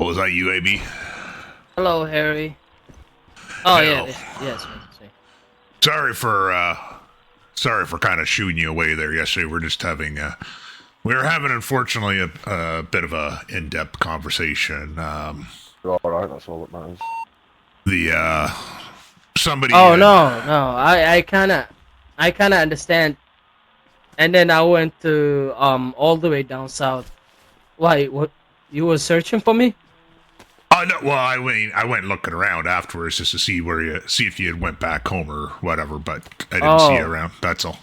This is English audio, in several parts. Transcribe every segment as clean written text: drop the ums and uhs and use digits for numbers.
Oh, was that you, AB? Hello, Harry. Oh Hello. yeah, yes, me. Sorry for kind of shooing you away there yesterday. We were having unfortunately a bit of a in-depth conversation. You're alright, that's all that matters. The somebody Oh no, I kinda understand. And then I went to all the way down south. Why? What? You were searching for me? oh no, well I went looking around afterwards just to see if you had went back home or whatever, but I didn't see you Oh, around. That's all.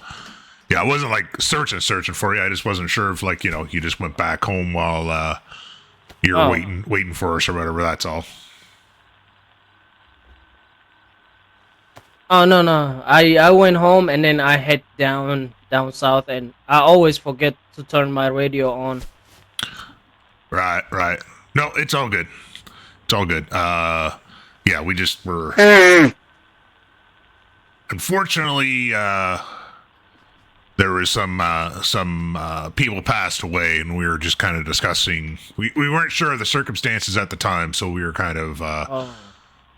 Yeah, I wasn't like searching for you. I just wasn't sure if like you just went back home while you were oh, waiting for us or whatever. That's all. oh no. I went home and then I head down south, and I always forget to turn my radio on. Right, right. No, it's all good. It's all good. Yeah, we just were. Unfortunately, there was some people passed away, and we were just kind of discussing. We weren't sure of the circumstances at the time, so we were kind of Oh,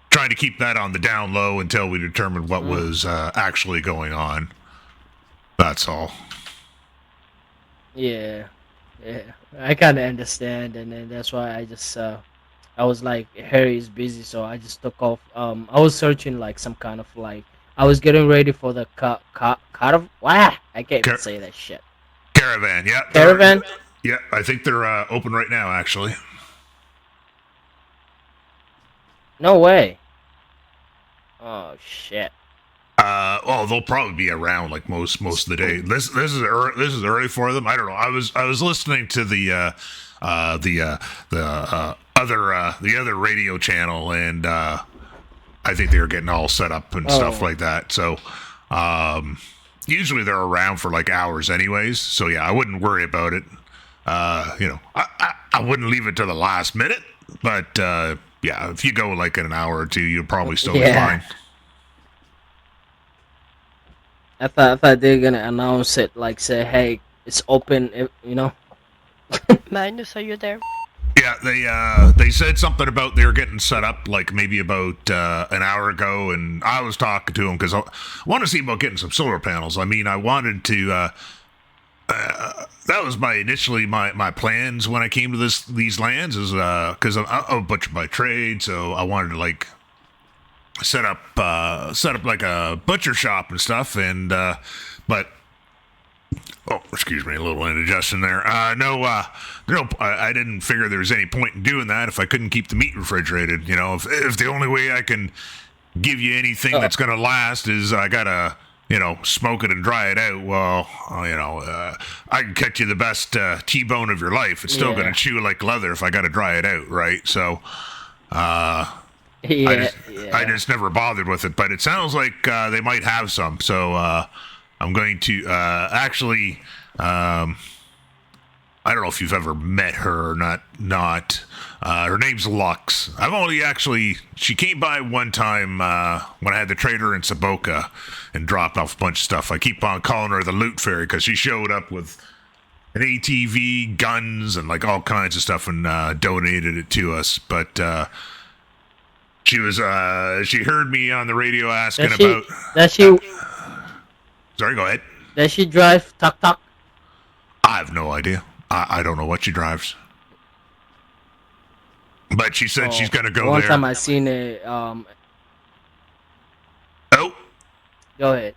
trying to keep that on the down low until we determined what mm, was actually going on. That's all. yeah, yeah. I kinda understand, and then that's why I was like, Harry is busy, so I just took off. I was searching like some kind of like I was getting ready for the car of I can't even Car- say that shit. Caravan, yeah, Caravan? yeah. I think they're open right now, actually. No way. Oh shit. Well, they'll probably be around like most of the day. This is early for them. I don't know. I was listening to the other radio channel, and I think they were getting all set up and stuff Oh like that. So, usually they're around for like hours, anyways. So yeah, I wouldn't worry about it. I wouldn't leave it to the last minute, but yeah, if you go like in an hour or two, you'll probably still be yeah. fine. I thought they were gonna announce it like say, hey, it's open. You know. Magnus, are you there? Yeah, they said something about they were getting set up like maybe about an hour ago, and I was talking to them because I want to see about getting some solar panels. I mean, I wanted to. That was my plans when I came to these lands is because I'm a butcher by trade, so I wanted to like set up like a butcher shop and stuff, and but oh, excuse me, a little indigestion there. No, I didn't figure there was any point in doing that if I couldn't keep the meat refrigerated. You know, if the only way I can give you anything Oh that's gonna last is I gotta, smoke it and dry it out. Well, I can cut you the best T-bone of your life. It's still gonna yeah. chew like leather if I gotta dry it out, right? So, I Yeah. just I Yeah. just never bothered with it. But it sounds like they might have some. So I'm going to actually. I don't know if you've ever met her or not. Her name's Lux. She came by one time when I had to trade her in Saboka and dropped off a bunch of stuff. I keep on calling her the loot fairy because she showed up with an ATV, guns, and like all kinds of stuff and donated it to us. But she heard me on the radio asking Does she? about. Does Uh, she? Sorry, go ahead. Does she drive tuk tuk? I have no idea. I don't know what she drives. But she said she's Oh, gonna go one there. time I seen a Oh, Go ahead.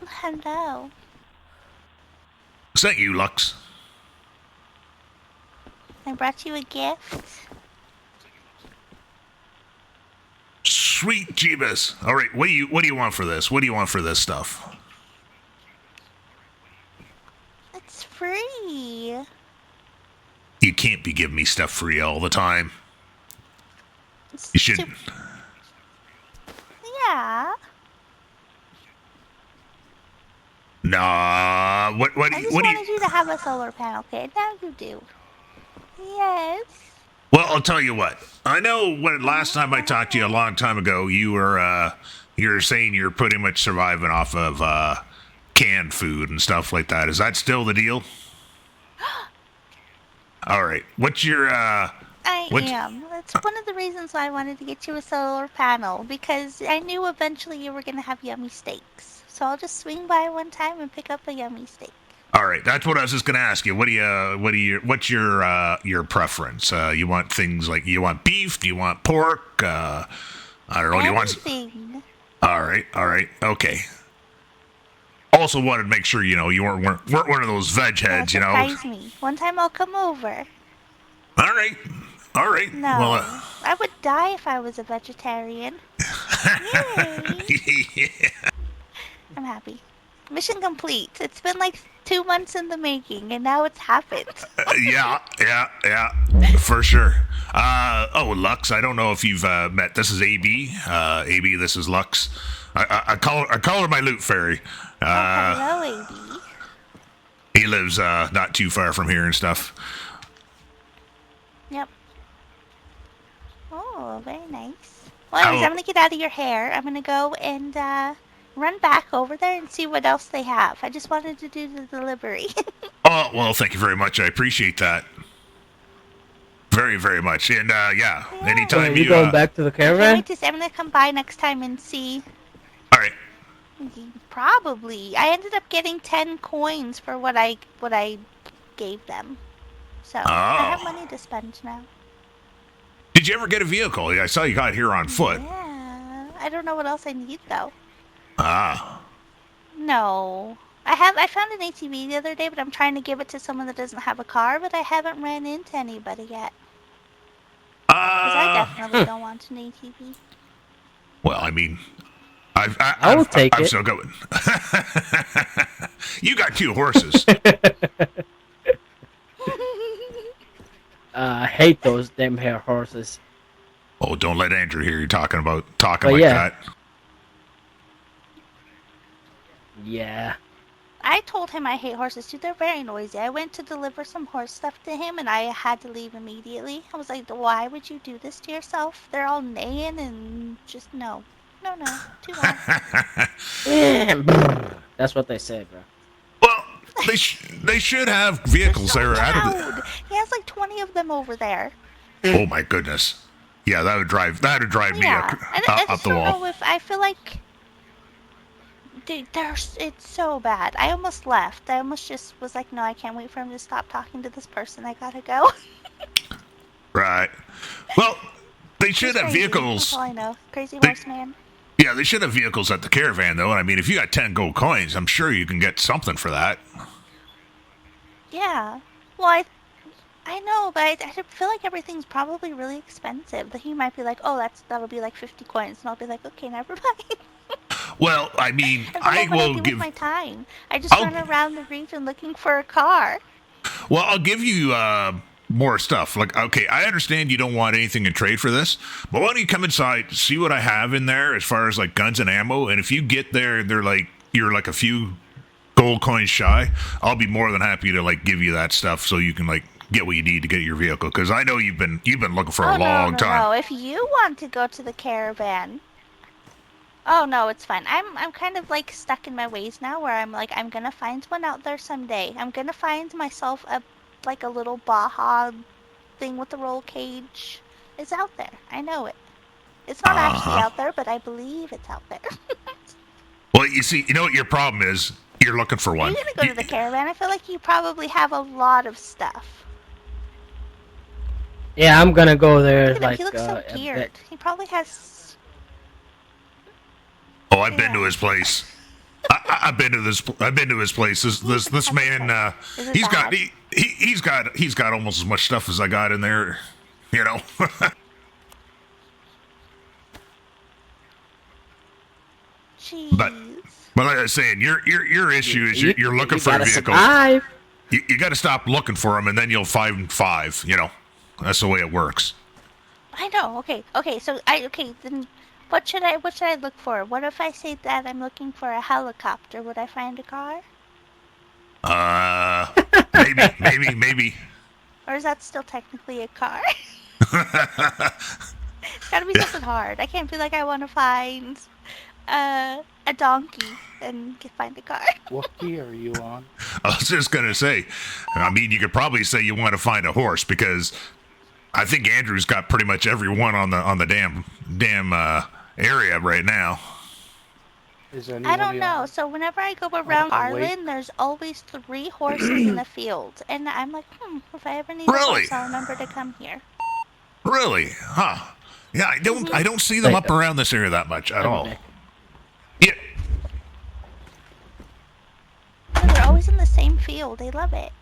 Hello. is that you, Lux? I brought you a gift. Sweet Jeebus. All right, what do you want for this? What do you want for this stuff? It's free. You can't be giving me stuff free all the time. It's You should. Yeah. Nah. I just What do you? wanted you to have a solar panel, kid. Now you do. Yes. Well, I'll tell you what. I know when last time I talked to you a long time ago, you were saying you're pretty much surviving off of canned food and stuff like that. Is that still the deal? All right. What's your I am. That's one of the reasons why I wanted to get you a solar panel, because I knew eventually you were going to have yummy steaks. So I'll just swing by one time and pick up a yummy steak. All right, that's what I was just going to ask you. What's your preference? You want things like, you want beef? Do you want pork? I don't know. Do you want Anything. All right. Okay. Also wanted to make sure, you weren't one of those veg heads, Surprise me. One time I'll come over. All right. No. Well, I would die if I was a vegetarian. Yay. yeah. I'm happy. Mission complete. It's been like 2 months in the making, and now it's happened. Yeah, for sure. Lux, I don't know if you've met. This is AB. AB, this is Lux. I call her my loot fairy. Hello, AB. He lives not too far from here and stuff. Yep. Oh, very nice. Well, anyways, I'm gonna get out of your hair. I'm gonna go and run back over there and see what else they have. I just wanted to do the delivery. Oh, well, thank you very much. I appreciate that. Very, very much. And, anytime you going back to the caravan? I'm gonna come by next time and see. All right. Probably. I ended up getting 10 coins for what I gave them. So, I have money to spend now. Did you ever get a vehicle? I saw you got here on foot. Yeah. I don't know what else I need, though. No. I found an ATV the other day, but I'm trying to give it to someone that doesn't have a car, but I haven't ran into anybody yet. Because I definitely don't want an ATV. Well, I mean, I will take I'm it. still going. You got 2 horses. I hate those damn hair horses. Oh, don't let Andrew hear you talking But like yeah. that. Yeah. I told him I hate horses too. They're very noisy. I went to deliver some horse stuff to him, and I had to leave immediately. I was like, why would you do this to yourself? They're all neighing and just no. No, too loud. That's what they say, bro. Well, they should have vehicles They're that so are out of loud. the. He has like 20 of them over there. Oh my goodness. Yeah, that would drive me I up just the don't wall. know if I feel like, dude, it's so bad. I almost left. I almost just was like, no, I can't wait for him to stop talking to this person. I gotta go. Right. Well, they should He's have crazy. vehicles. That's all I know. Crazy horse man. Yeah, they should have vehicles at the caravan, though. And I mean, if you got 10 gold coins, I'm sure you can get something for that. Yeah. Well, I know, but I feel like everything's probably really expensive. He might be like, oh, that'll be like 50 coins, and I'll be like, okay, never mind. Well, I mean, I What will do give. with my time. I just run around the region looking for a car. Well, I'll give you more stuff. Like, okay, I understand you don't want anything in trade for this, but why don't you come inside, see what I have in there as far as like guns and ammo, and if you get there, you're like a few gold coins shy, I'll be more than happy to like give you that stuff so you can like get what you need to get your vehicle. Because I know you've been looking for a long time. No. If you want to go to the caravan. Oh no, it's fine. I'm kind of like stuck in my ways now, where I'm like, I'm gonna find one out there someday. I'm gonna find myself a little Baja thing with the roll cage. It's out there. I know it. It's not actually out there, but I believe it's out there. Well, you see, you know what your problem is? You're looking for one. You're gonna go to the caravan. I feel like you probably have a lot of stuff. Yeah, I'm gonna go there. Look at him. Like He looks so a geared. bit. He probably has. Oh, I've been to his place. I've been to this. I've been to his place. This man. He's got almost as much stuff as I got in there. You know. Jeez. But like I was saying, your issue is you're looking for a gotta vehicle. survive. You got to stop looking for them, and then you'll find 5. You know, that's the way it works. I know. Okay. So then what should I look for? What if I say that I'm looking for a helicopter? Would I find a car? Maybe. Or is that still technically a car? It's gotta be something hard. I can't be like, I want to find a donkey and find a car. What key are you on? I was just gonna say, I mean, you could probably say you want to find a horse because I think Andrew's got pretty much every one on the damn area right now. Is anyone I don't here? know. So whenever I go around I'll wait. Arlen, there's always 3 horses in a field, and I'm like, if I ever need Really? a horse, I'll remember to come here. Really? Huh? Yeah, I don't see them Like, up around this area that much at all. back. Yeah. No, they're always in the same field. They love it.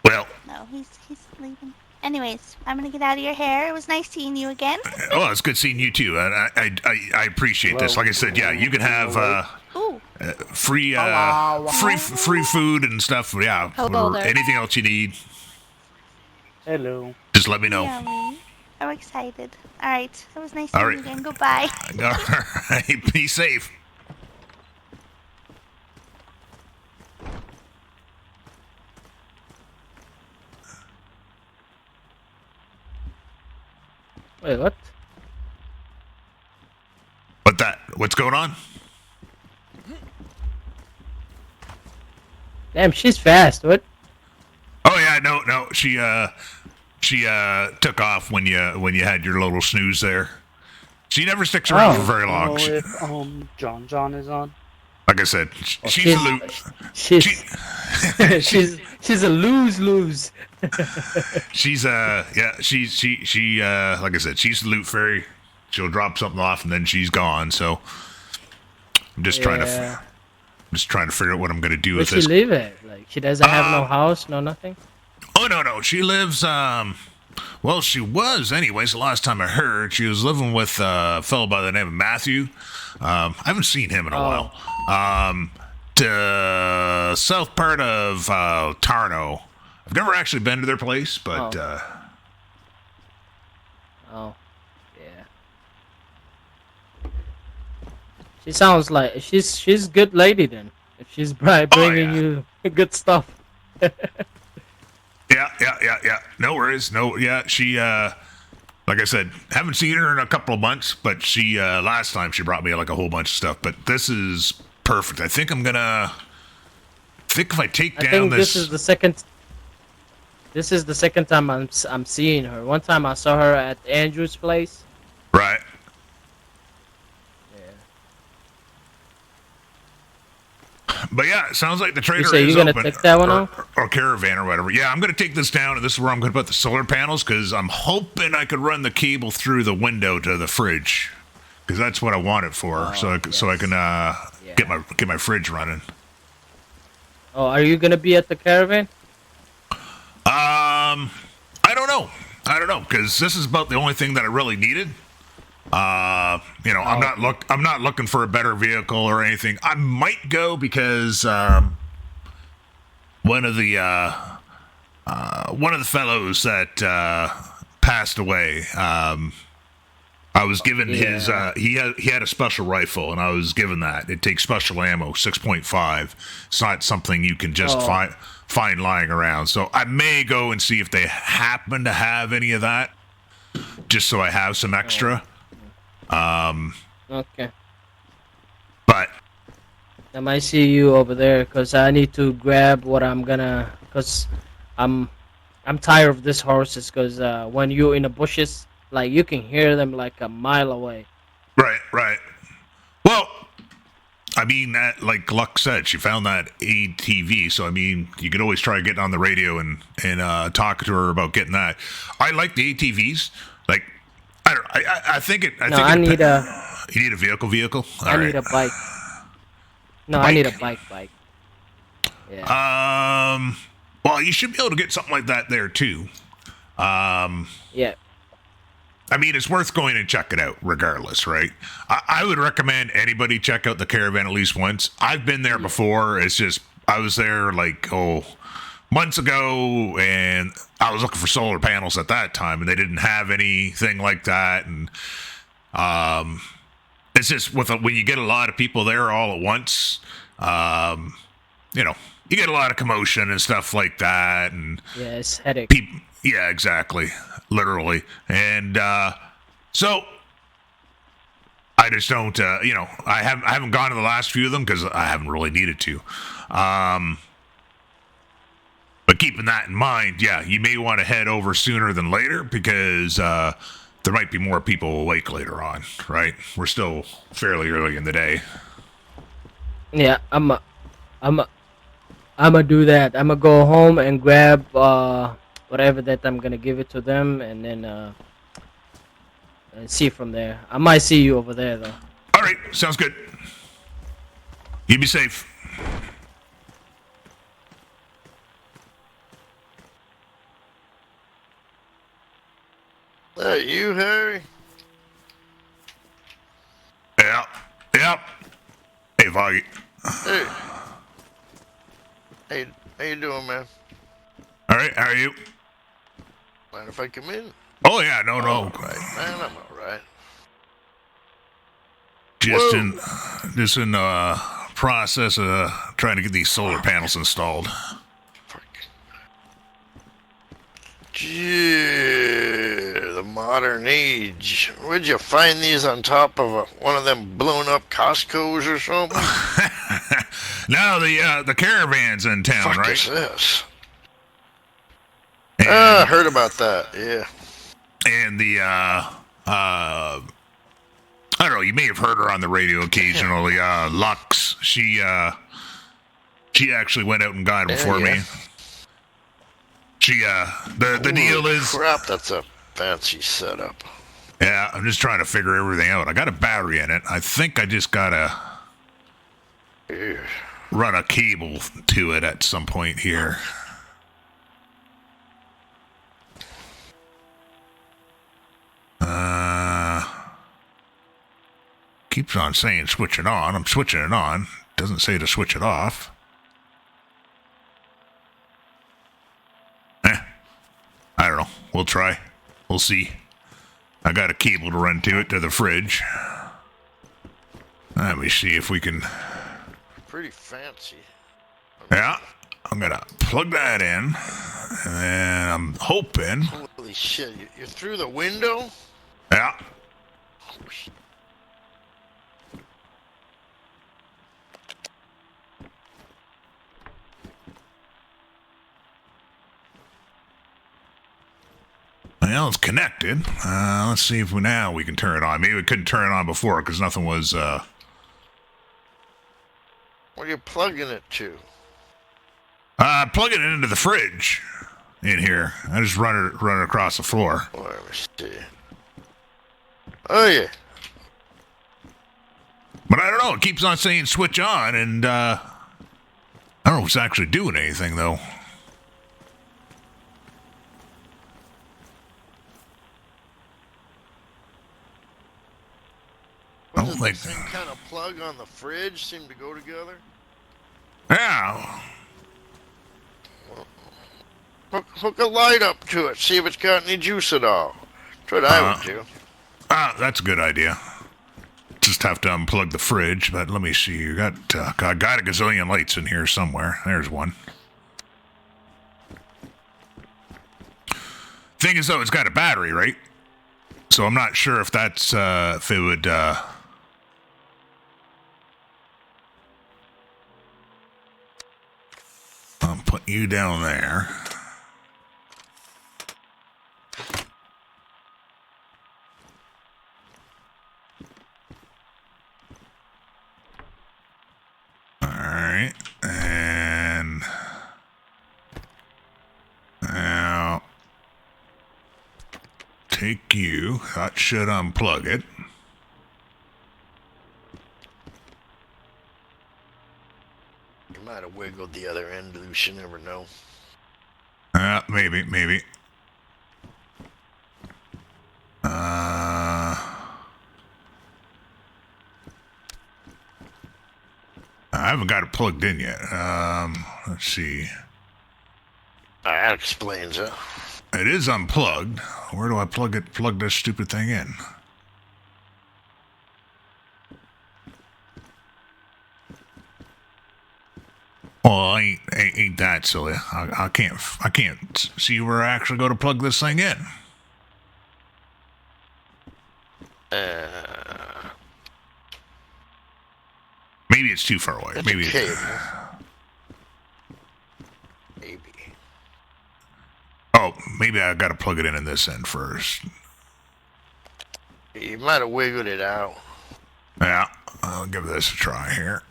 Well, No, he's leaving. Anyways, I'm gonna get out of your hair. It was nice seeing you again. oh, it's good seeing you too. I appreciate this. Like I said, yeah, you can have Ooh, free free food and stuff. Yeah, Hello or there. anything else you need, Hello. just let me know. yummy. I'm excited. All right, it was nice All seeing right. you again. Goodbye. All right, be safe. Wait, what? What's going on? Damn, she's fast. What? Oh yeah, no. She took off when you had your little snooze there. She never sticks around for very I long. don't She, know if John is on. like I said, she's a loot. She's she's a lose. She's she like I said, she's the loot fairy. She'll drop something off and then she's gone. So I'm just trying to figure out what I'm gonna do Where'd with she this. live at? Like, she doesn't have no house, no nothing. Oh no, she lives. Well, she was anyways. The last time I heard, she was living with a fellow by the name of Matthew. I haven't seen him in a while. To south part of Tarno. I've never actually been to their place, but Oh, yeah. She sounds like she's a good lady then. If she's bringing you good stuff. yeah. No worries. No, yeah. She, like I said, haven't seen her in a couple of months, but she last time she brought me like a whole bunch of stuff. But this is perfect. I think I'm gonna. I think if I take I down think this. this is the second. This is the second time I'm seeing her. One time I saw her at Andrew's place. Right. Yeah. But yeah, it sounds like the trader say is you're gonna open, take that one or caravan or whatever. Yeah, I'm gonna take this down, and this is where I'm gonna put the solar panels because I'm hoping I could run the cable through the window to the fridge because that's what I want it for. So I can get my fridge running. Oh, are you gonna be at the caravan? I don't know because this is about the only thing that I really needed. I'm not looking for a better vehicle or anything. I might go because one of the fellows that passed away. I was given his. He had a special rifle, and I was given that. It takes special ammo, 6.5. It's not something you can just find lying around. So I may go and see if they happen to have any of that, just so I have some extra. Okay. But I might see you over there because I need to grab what I'm gonna. Cause I'm tired of this horses. Cause when you're in the bushes, like you can hear them like a mile away. right. Well, I mean, like Luck said, she found that ATV. So I mean, you could always try getting on the radio and talk to her about getting that. I like the ATVs. Like, I think it. I need a. You need a vehicle. I need a bike. No, I need a bike. Yeah. Well, you should be able to get something like that there too. Yeah. I mean, it's worth going and check it out, regardless, right? I would recommend anybody check out the caravan at least once. I've been there before. It's just I was there like months ago, and I was looking for solar panels at that time, and they didn't have anything like that. And it's just when you get a lot of people there all at once, you get a lot of commotion and stuff like that, and Yeah, it's headache. yeah, exactly, literally. And so I just don't, I haven't gone to the last few of them because I haven't really needed to. But keeping that in mind, yeah, you may want to head over sooner than later because there might be more people awake later on, right? We're still fairly early in the day. Yeah, I'm do that. I'm gonna go home and grab whatever that I'm gonna give it to them, and then and see from there. I might see you over there though. All right, sounds good. You be safe. That you, Harry? Yeah, yeah. Hey, Foggy. Hey. Hey, how you doing, man? All right, how are you? Mind if I come in? Oh, yeah, no. I'm all right, man. I'm all right. Just in process of trying to get these solar panels installed. Fuck. Gee, the modern age. Where'd you find these on top of one of them blown up Costco's or something? No, the caravan's in town, Fuck right? is this? And, I heard about that. Yeah. and the I don't know. You may have heard her on the radio occasionally. Lux, she actually went out and got him for me. She the deal Holy is, crap, that's a fancy setup. yeah, I'm just trying to figure everything out. I got a battery in it. I think I just gotta Ew. run a cable to it at some point here. Keeps on saying switch it on. I'm switching it on. Doesn't say to switch it off. I don't know. We'll try. We'll see. I got a cable to run to it to the fridge. Let me see if we can. Pretty fancy. Yeah, I'm gonna plug that in, and then I'm hoping. Holy shit, you're through the window? Yeah. Oh, shit. Well, it's connected. Let's see if now we can turn it on. Maybe we couldn't turn it on before because nothing was. What are you plugging it to? Plugging it into the fridge in here. I just run it across the floor. Oh, let me see. Oh, yeah. But I don't know. It keeps on saying switch on, and I don't know if it's actually doing anything though. Was Oh, it like- the same kind of plug on the fridge seem to go together? Yeah. Hook a light up to it, see if it's got any juice at all. That's what I would do. That's a good idea. Just have to unplug the fridge, but let me see. You got I got a gazillion lights in here somewhere. There's one. Thing is, though, it's got a battery, right? So I'm not sure if that's if it would. I'm putting you down there. Alright, and now take you. That should unplug it. You might have wiggled the other end loose, you never know. Maybe. I haven't got it plugged in yet. Let's see. That explains it. It is unplugged. Where do I plug this stupid thing in? Well, ain't that silly. I can't see where I actually go to plug this thing in. Maybe it's too far away. That's Maybe. a cable. Maybe. Oh, maybe I gotta plug it in this end first. You might have wiggled it out. Yeah, I'll give this a try here.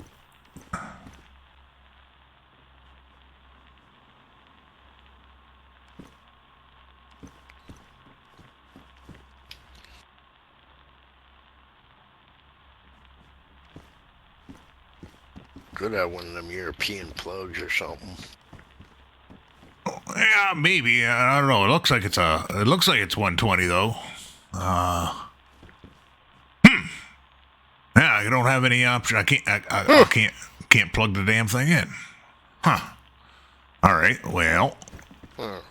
Could have one of them European plugs or something. Yeah, maybe. I don't know. It looks like it's 120 though. Yeah, I don't have any option. I can't plug the damn thing in. Huh. All right. Well. Huh.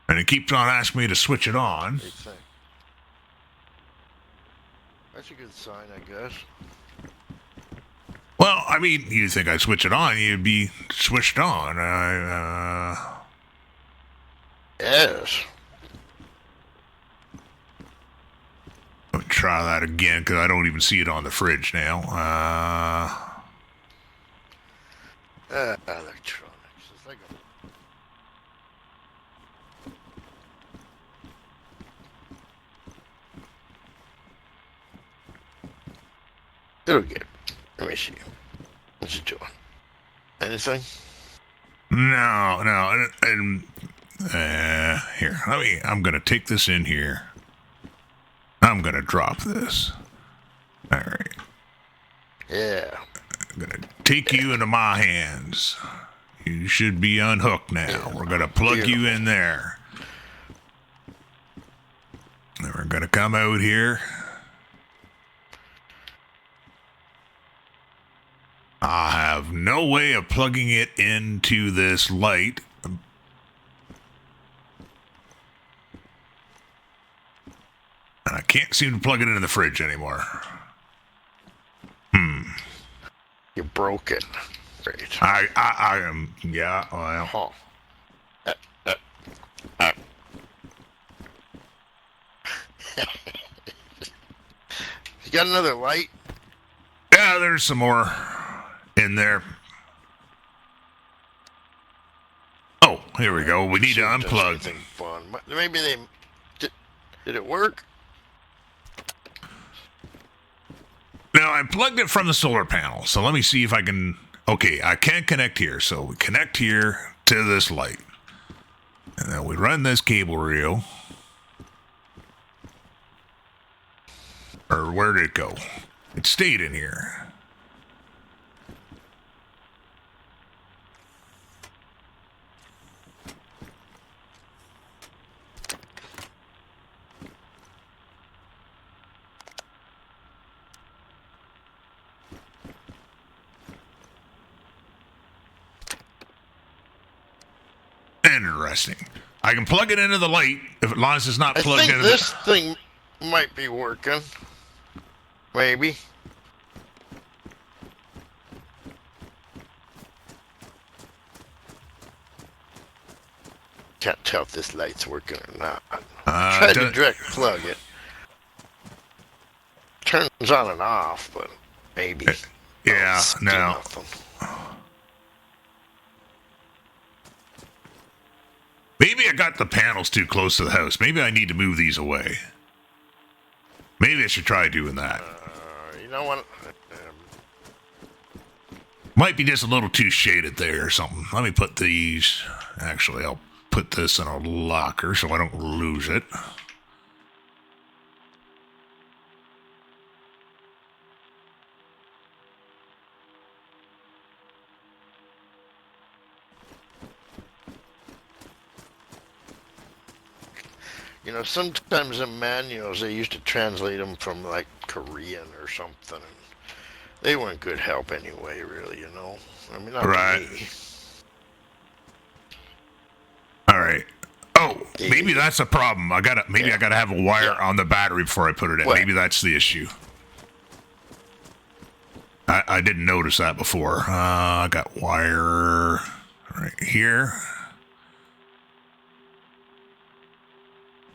And it keeps on asking me to switch it on. What do you think? That's a good sign, I guess. Well, I mean, you think I'd switch it on, you'd be switched on. Yes. Let me try that again, because I don't even see it on the fridge now. Electronics. It's like a... It'll get. Let me see. What's it doing? Anything? No, and here, I'm gonna take this in here. I'm gonna drop this. All right. Yeah. I'm gonna take you into my hands. You should be unhooked now. Yeah. We're gonna plug you in there. And we're gonna come out here. I have no way of plugging it into this light. And I can't seem to plug it into the fridge anymore. You broke it. Great. I am, yeah, well. Huh. You got another light? Yeah, there's some more in there. Oh, here we go. We need to Should've done unplug. something fun. Maybe they... Did it work? Now, I plugged it from the solar panel, so let me see if I can... Okay, I can connect here, so we connect here to this light. And then we run this cable reel. Or where did it go? It stayed in here. Interesting. I can plug it into the light if as long as it's not I plugged think into this thing might be working. Maybe. Can't tell if this light's working or not. Try to direct plug it. Turns on and off, but maybe. Yeah, Still no. nothing. Maybe I got the panels too close to the house. Maybe I need to move these away. Maybe I should try doing that. You know what? Might be just a little too shaded there or something. Let me put these... Actually, I'll put this in a locker so I don't lose it. You know, sometimes in manuals they used to translate them from like Korean or something. And they weren't good help anyway, really. You know, I mean, not Right. to me. All right. Oh, maybe that's a problem. I gotta have a wire on the battery before I put it in. What? Maybe that's the issue. I didn't notice that before. I got wire right here.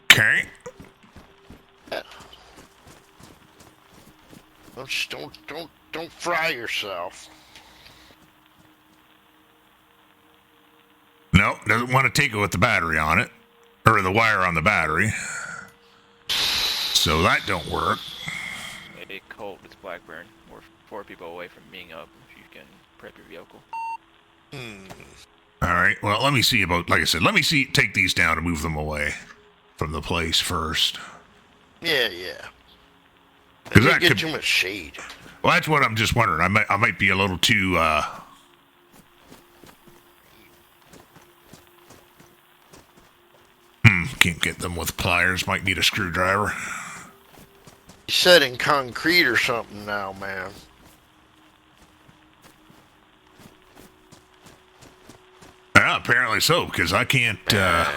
Okay. Don't fry yourself. No, doesn't want to take it with the battery on it. Or the wire on the battery. So that don't work. A Colt, it's Blackburn. We're 4 people away from being up. If you can prep your vehicle. Alright, well, let me see about, like I said, take these down and move them away from the place first. Yeah, yeah. Because They that get could, too much shade. well, that's what I'm just wondering. I might be a little too, can't get them with pliers. Might need a screwdriver. You said in concrete or something now, man. Yeah, apparently so, because I can't, Yeah.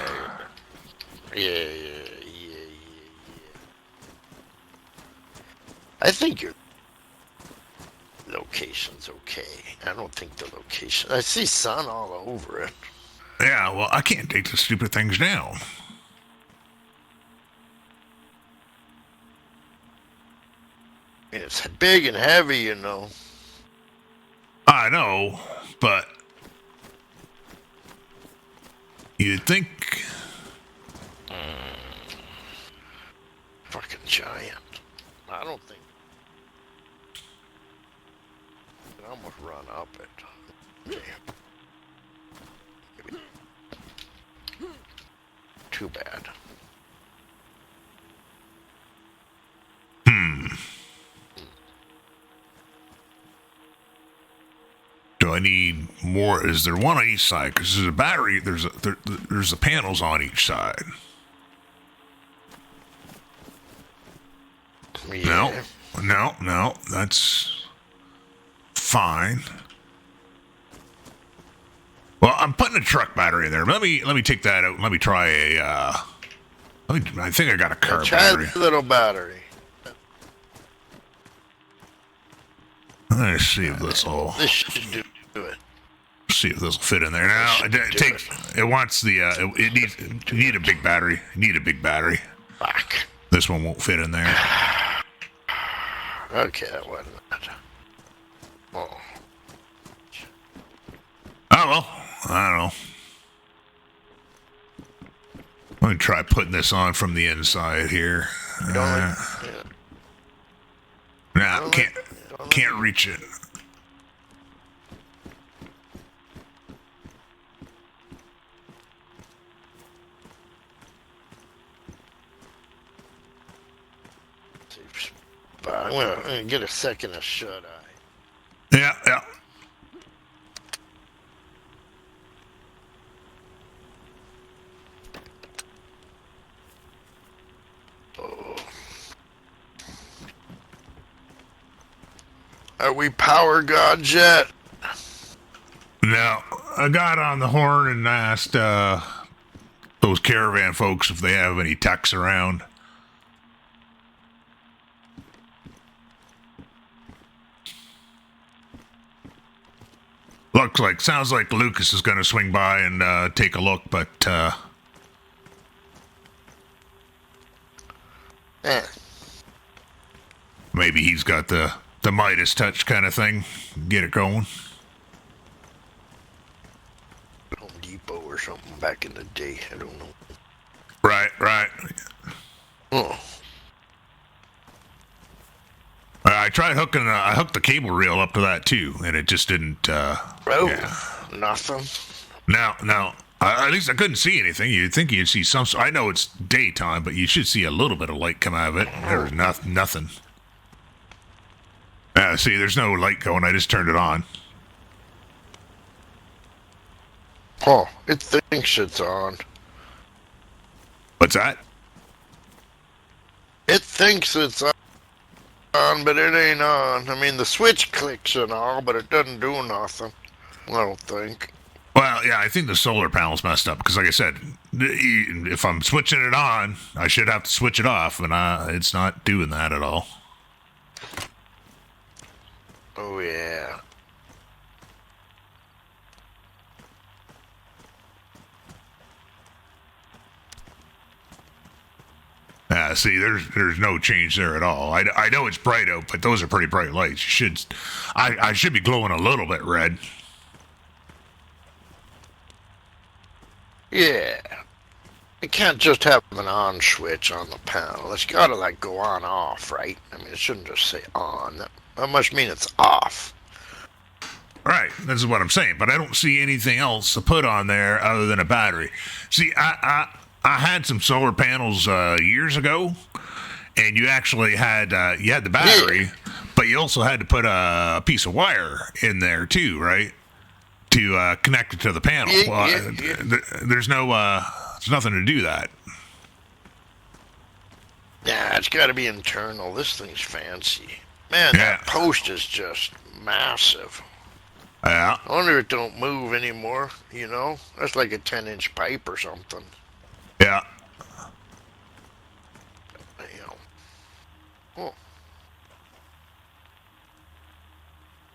I think your location's okay. I don't think the location. I see sun all over it. yeah, well, I can't take the stupid things down. I mean, it's big and heavy, you know. I know, but you'd think, Fucking giant. I don't think. I almost run up it. Damn. Too bad. do I need more? Is there one on each side? Because there's a battery, there's the panels on each side. Yeah. No, that's fine. Well, I'm putting a truck battery in there. Let me take that out. Let me try a. I think I got a car Try battery. the little battery. Let's see if this will. This should do it. See if this will fit in there. Now it wants the. It needs. You need a big battery. You need a big battery. Fuck. This one won't fit in there. Okay, that wasn't it. Oh. Oh well, I don't know. Let me try putting this on from the inside here. You don't like, yeah. Nah, can't reach it. I'm gonna get a second of shut eye. Yeah. Oh. Are we power gods yet? Now, I got on the horn and asked those caravan folks if they have any techs around. Sounds like Lucas is going to swing by and take a look, but maybe he's got the Midas touch kind of thing. Get it going. Home Depot or something back in the day. I don't know. Right. Oh. I tried hooking. I hooked the cable reel up to that too, and it just didn't. Yeah. Nothing. Now. At least I couldn't see anything. You'd think you'd see some. I know it's daytime, but you should see a little bit of light come out of it. There's nothing. See, there's no light going. I just turned it on. Oh, it thinks it's on. What's that? It thinks it's on, but it ain't on. I mean, the switch clicks and all, but it doesn't do nothing. I don't think. Well, yeah, I think the solar panel's messed up because, like I said, if I'm switching it on, I should have to switch it off, and it's not doing that at all. Oh, yeah. see, there's no change there at all. I know it's bright out, but those are pretty bright lights. I should be glowing a little bit red. Yeah. You can't just have an on switch on the panel. It's gotta, like, go on off, right? I mean, it shouldn't just say on. That must mean it's off. Right, this is what I'm saying, but I don't see anything else to put on there other than a battery. See, I had some solar panels years ago, and you actually had the battery, but you also had to put a piece of wire in there too, right? To connect it to the panel. There's nothing to do that. Yeah, it's gotta be internal. This thing's fancy. Man, that post is just massive. Yeah. I wonder it don't move anymore, you know? That's like a 10-inch pipe or something. Yeah. You know. Oh.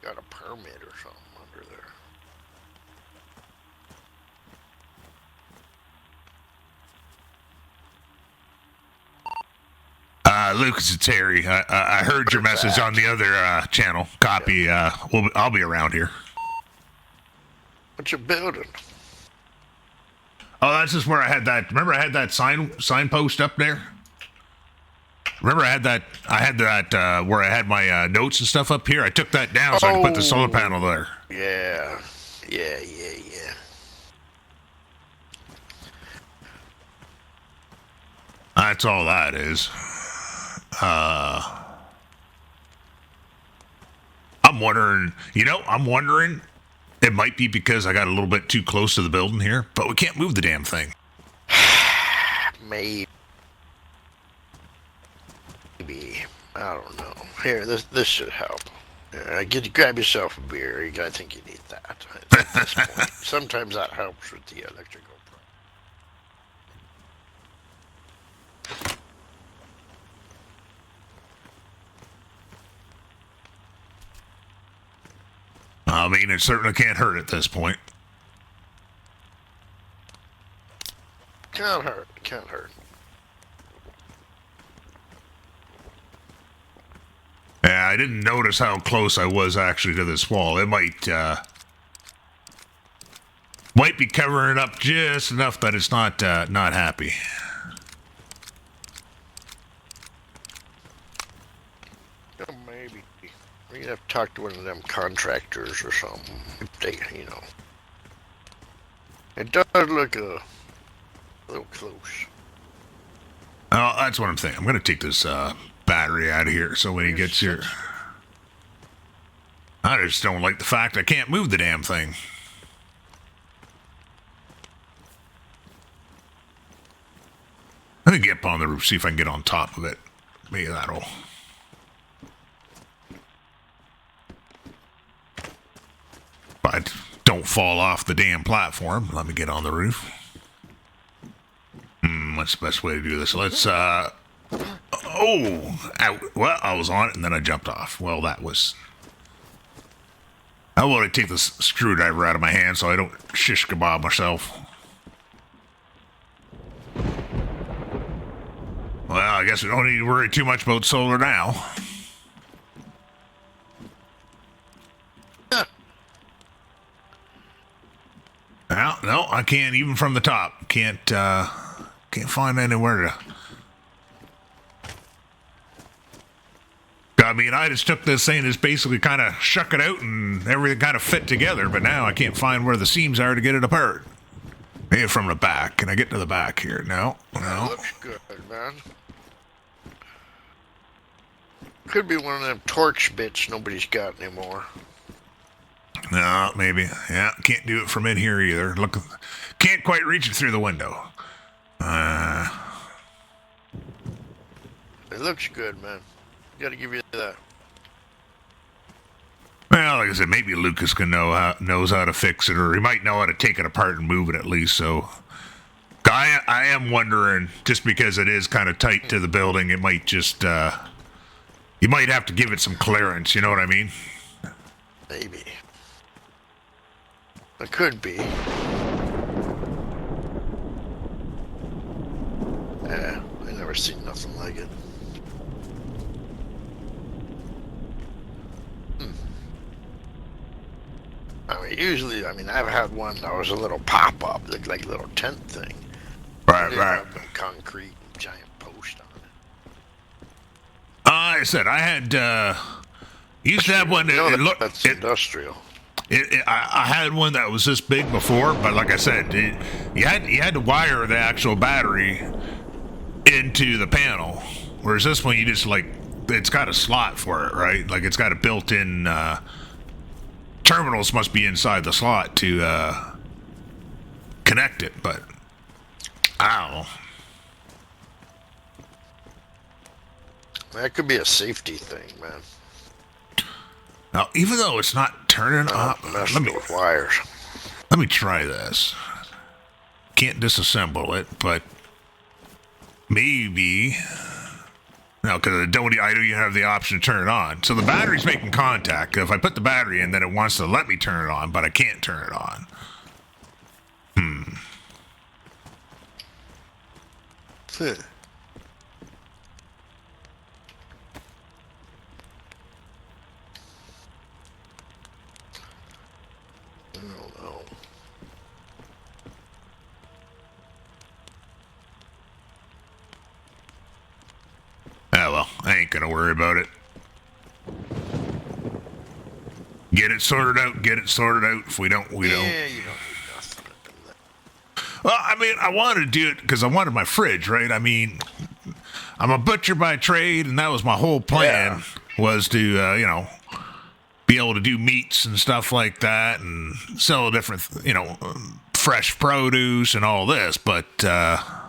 Got a permit or something under there. Lucas and Terry, I heard your message on the other channel. Copy. I'll be around here. What you building? Oh, that's just where I had that. Remember, I had that signpost up there. Remember, I had that where I had my notes and stuff up here. I took that down so I could put the solar panel there. Yeah. That's all that is. I'm wondering. It might be because I got a little bit too close to the building here, but we can't move the damn thing. Maybe. I don't know. Here, this should help. Grab yourself a beer. I think you need that at this point. Sometimes that helps with the electrical problem. I mean, it certainly can't hurt at this point. Can't hurt. Yeah, I didn't notice how close I was actually to this wall. It might be covering it up just enough that it's not happy. Maybe. We'd have to talk to one of them contractors or something. If they, It does look a little close. Oh, that's what I'm thinking. I'm going to take this battery out of here so when he gets here... I just don't like the fact I can't move the damn thing. I'm going to get up on the roof, see if I can get on top of it. Maybe that'll... But don't fall off the damn platform. Let me get on the roof. What's the best way to do this? Let's, out. Well, I was on it and then I jumped off. Well, that was... How about I take this screwdriver out of my hand so I don't shish kebab myself? Well, I guess we don't need to worry too much about solar now. Well, no, I can't even from the top. Can't find anywhere to... I mean, I just took this thing as basically kind of shuck it out and everything kind of fit together, but now I can't find where the seams are to get it apart. Maybe from the back. Can I get to the back here? No. Looks good, man. Could be one of them torch bits nobody's got anymore. No, maybe. Yeah, can't do it from in here either. Look, can't quite reach it through the window. It looks good, man. Gotta give you that. Well, like I said, maybe Lucas knows how to fix it, or he might know how to take it apart and move it at least. So, I am wondering, just because it is kind of tight to the building, it might just you might have to give it some clearance. You know what I mean? Maybe. It could be. Yeah, I never never seen nothing like it. I mean, usually, I've had one that was a little pop-up, like a little tent thing. Right, It didn't right. have no concrete and giant post on it. I said I had used to have one that No, it looked. that's industrial. I had one that was this big before, but like I said, you had to wire the actual battery into the panel, whereas this one you just it's got a slot for it, right? Like it's got a built-in terminals must be inside the slot to connect it, but I don't know. That could be a safety thing, man. Now, even though it's not turning up, Mess with wires. let me try this. Can't disassemble it, but maybe. No, because I don't even have the option to turn it on. So the battery's making contact. If I put the battery in, then it wants to let me turn it on, but I can't turn it on. Huh. I don't know. Oh well, I ain't gonna worry about it. Get it sorted out. If we don't, we don't. Yeah, you don't need nothing. Well, I wanted to do it because I wanted my fridge, right? I'm a butcher by trade, and that was my whole plan, was to, be able to do meats and stuff like that and sell different, fresh produce and all this. But, yeah,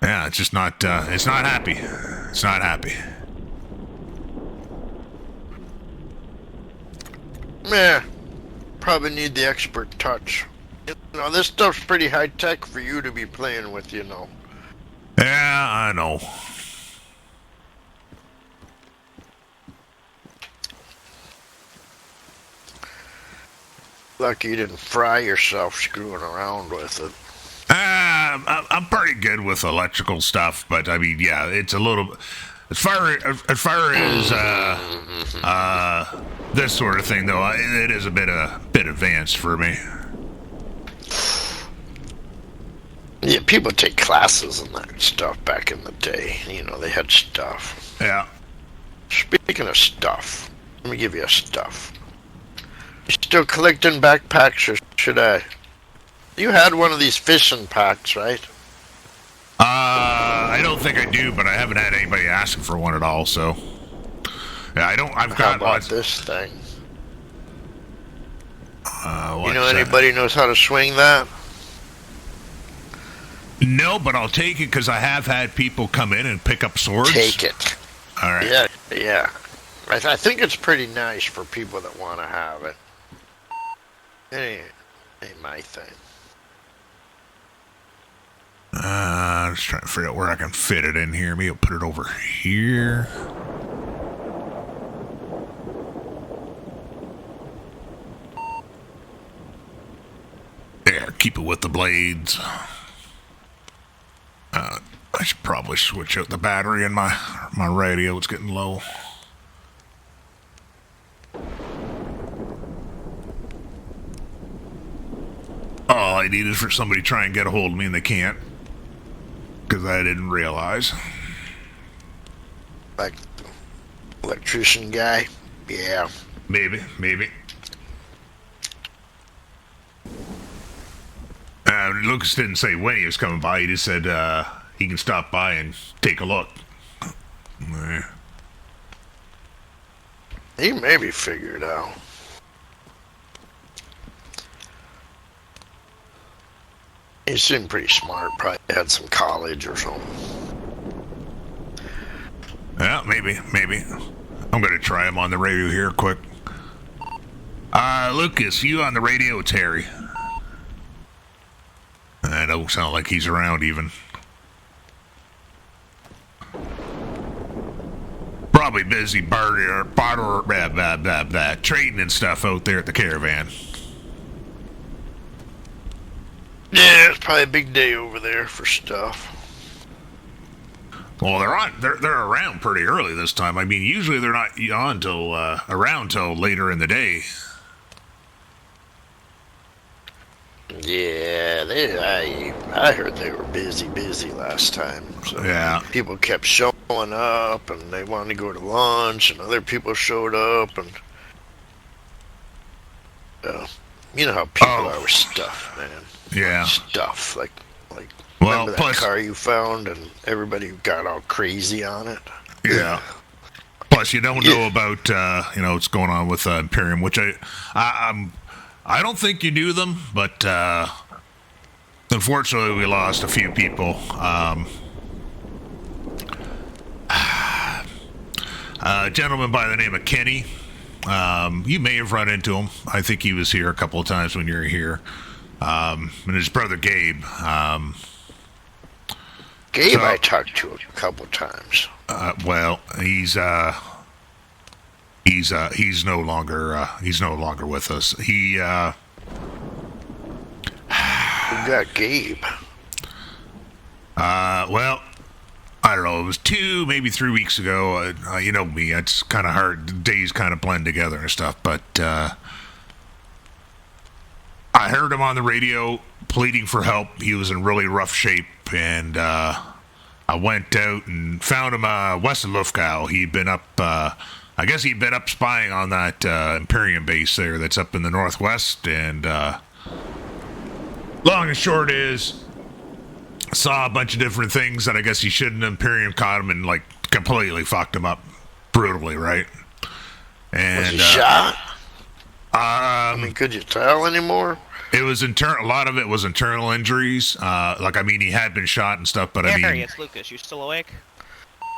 it's just not, it's not happy. It's not happy. Yeah, probably need the expert touch. This stuff's pretty high tech for you to be playing with, Yeah, I know. Lucky you didn't fry yourself screwing around with it. I'm pretty good with electrical stuff, but yeah, it's a little. As far as this sort of thing, though, it is a bit advanced for me. Yeah, people take classes and that stuff back in the day. They had stuff. Yeah. Speaking of stuff, let me give you a stuff. You still collecting backpacks, or should I? You had one of these fishing packs, right? I don't think I do, but I haven't had anybody asking for one at all. So, yeah, I don't. I've How got about this thing? What's that? Anybody knows how to swing that? No, but I'll take it because I have had people come in and pick up swords. Take it. All right. Yeah. I think it's pretty nice for people that want to have it. It ain't my thing. Just trying to figure out where I can fit it in here. Maybe I'll put it over here. There, keep it with the blades. I should probably switch out the battery in my radio. It's getting low. All I need is for somebody to try and get a hold of me, and they can't. Because I didn't realize. Like electrician guy? Yeah. Maybe. Lucas didn't say when he was coming by. He just said he can stop by and take a look. He maybe figured out. He seemed pretty smart. Probably had some college or something. Yeah, maybe. I'm going to try him on the radio here quick. Lucas, you on the radio, Terry? I don't sound like he's around even. Probably busy trading and stuff out there at the caravan. Yeah, it's probably a big day over there for stuff. Well, they're around pretty early this time. I mean, usually they're not on till around till later in the day. Yeah, I heard they were busy last time. So Yeah. people kept showing up, and they wanted to go to lunch, and other people showed up, and you know how people are with stuff, man. Yeah. Stuff like Well, remember that plus, car you found, and everybody got all crazy on it. yeah. Plus, you don't know about what's going on with Imperium, which I don't think you knew them, but unfortunately, we lost a few people. A gentleman by the name of Kenny. You may have run into him. I think he was here a couple of times when you were here. And his brother Gabe. Gabe, I talked to a couple times. Well, he's no longer with us. He Who got Gabe? well, I don't know. It was 2, maybe 3 weeks ago. You know me. It's kind of hard. The days kind of blend together and stuff. But I heard him on the radio pleading for help. He was in really rough shape, and I went out and found him west of Lufgau. He'd been up. I guess he'd been up spying on that Imperium base there that's up in the northwest. And long and short is, saw a bunch of different things that I guess he shouldn't. Imperium caught him and like completely fucked him up brutally, right? And Was he shot? I mean, could you tell anymore? It was internal. A lot of it was internal injuries. Like, I mean, he had been shot and stuff, but I mean, Harry, it's Lucas. You still awake?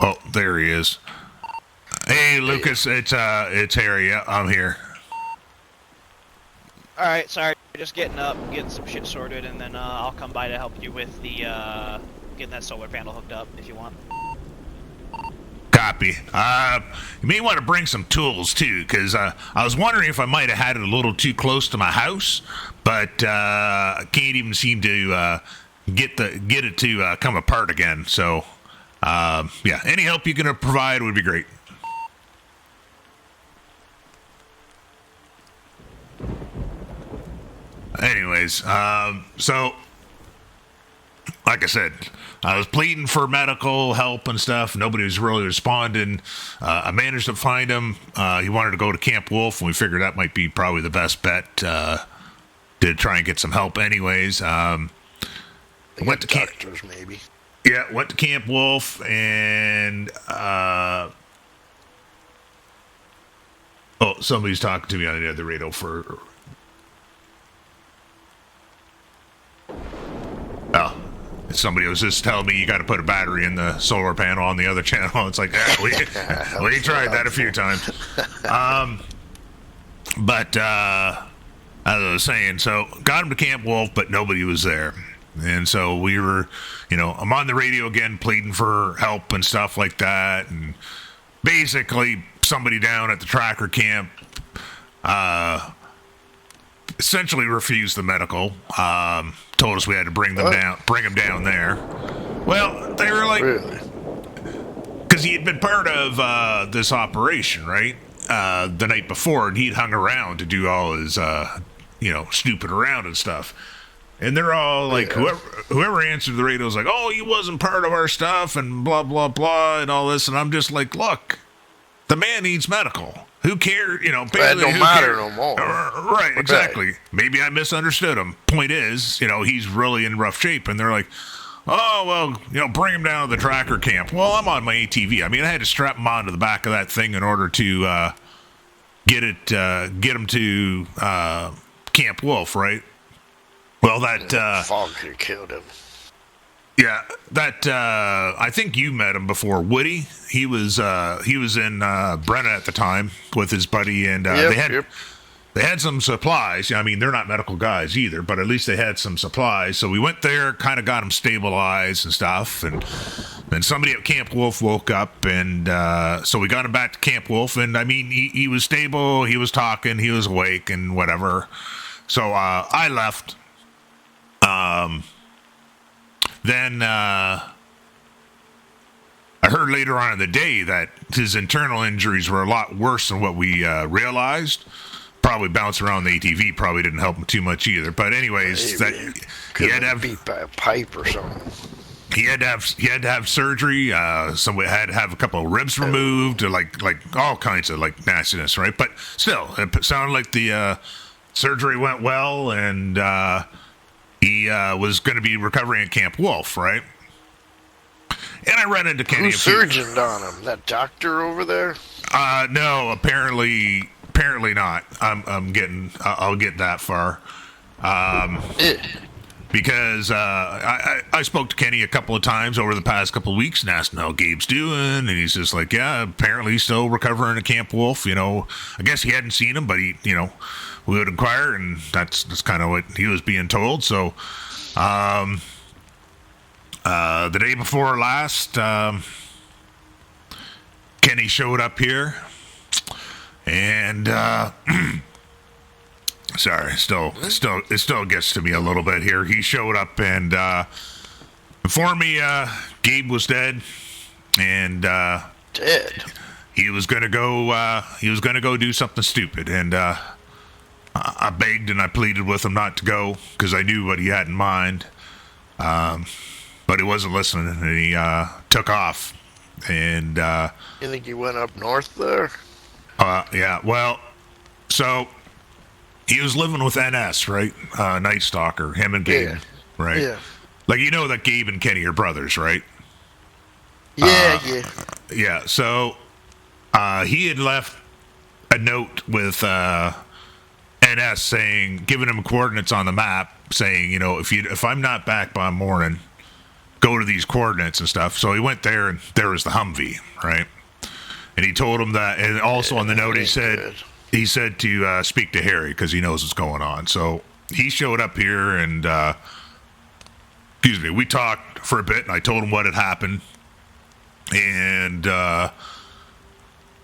oh, there he is. Hey, Lucas, it's Harry. Yeah, I'm here. All right, sorry. Just getting up, getting some shit sorted, and then I'll come by to help you with the getting that solar panel hooked up if you want. Copy. You may want to bring some tools too, because I was wondering if I might have had it a little too close to my house, but I can't even seem to get it to come apart again. So, yeah, any help you can provide would be great. Anyways, so like I said, I was pleading for medical help and stuff. Nobody was really responding. I managed to find him. He wanted to go to Camp Wolf, and we figured that might be probably the best bet to try and get some help. Anyways, went to doctors, maybe. Yeah, went to Camp Wolf, and somebody's talking to me on the other radio for. Oh, somebody was just telling me you got to put a battery in the solar panel on the other channel. It's like, we tried that a few times. But as I was saying, so got him to Camp Wolf, but nobody was there. And so we were, I'm on the radio again pleading for help and stuff like that. And basically somebody down at the tracker camp essentially refused the medical. Told us we had to bring him down there. Well, they were like, Really? because he had been part of this operation, right? The night before, and he'd hung around to do all his, snooping around and stuff. And they're all like, whoever answered the radio was like, oh, he wasn't part of our stuff, and blah, blah, blah, and all this. And I'm just like, look, the man needs medical. Who cares? That don't matter no more. Right, exactly. Maybe I misunderstood him. Point is, he's really in rough shape. And they're like, oh, well, bring him down to the tracker camp. Well, I'm on my ATV. I mean, I had to strap him onto the back of that thing in order to get him to Camp Wolf, right? Well, that Foggy killed him. yeah, that I think you met him before, Woody. He was in Brenna at the time with his buddy, and they had some supplies. I mean, they're not medical guys either, but at least they had some supplies. So we went there, kind of got him stabilized and stuff, and then somebody at Camp Wolf woke up, and so we got him back to Camp Wolf, and I mean, he was stable, he was talking, he was awake, and whatever. So I left. Then heard later on in the day that his internal injuries were a lot worse than what we realized. Probably bouncing around the ATV probably didn't help him too much either. But anyways, Maybe. that he Could had to have have beat by a pipe or something. he had to have surgery. Somebody had to have a couple of ribs removed, or like all kinds of like nastiness, right? But still, it sounded like the surgery went well, and he was going to be recovering at Camp Wolf, right? And I ran into Kenny. Who surgeoned on him? That doctor over there? No, apparently not. I'll get that far. Because I spoke to Kenny a couple of times over the past couple of weeks and asked him how Gabe's doing, and he's just like, yeah, apparently he's still recovering at Camp Wolf. You know, I guess he hadn't seen him, but we would inquire, and that's kind of what he was being told. So, the day before last, Kenny showed up here, and sorry, it still gets to me a little bit here. He showed up and informed me Gabe was dead, and Dead? he was gonna go do something stupid, and I begged and I pleaded with him not to go because I knew what he had in mind, but he wasn't listening, and he took off. And You think he went up north there? yeah, well, so he was living with NS, right? Night Stalker, him and Gabe, Yeah. right? Yeah. Like, you know that Gabe and Kenny are brothers, right? Yeah. Yeah, so he had left a note with NS saying, giving him coordinates on the map, saying, if I'm not back by morning, go to these coordinates and stuff. So he went there, and there was the Humvee, right? And he told him that, and also on the note he said to speak to Harry because he knows what's going on. So he showed up here, and we talked for a bit, and I told him what had happened, and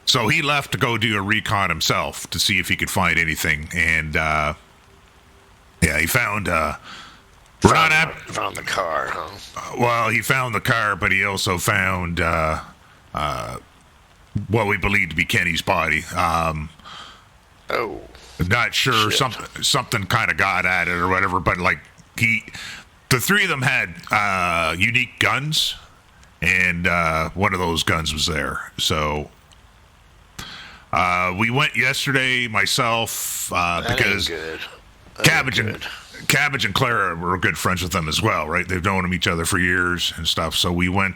so he left to go do a recon himself to see if he could find anything, and he found. Found the car, huh? Well, he found the car, but he also found what we believe to be Kenny's body. Oh. Not sure, Shit. something kind of got at it or whatever, but like the three of them had unique guns, and one of those guns was there. So we went yesterday, myself, That because ain't good. That Cabbage ain't and good. Cabbage and Clara were good friends with them as well, right? They've known each other for years and stuff. So we went,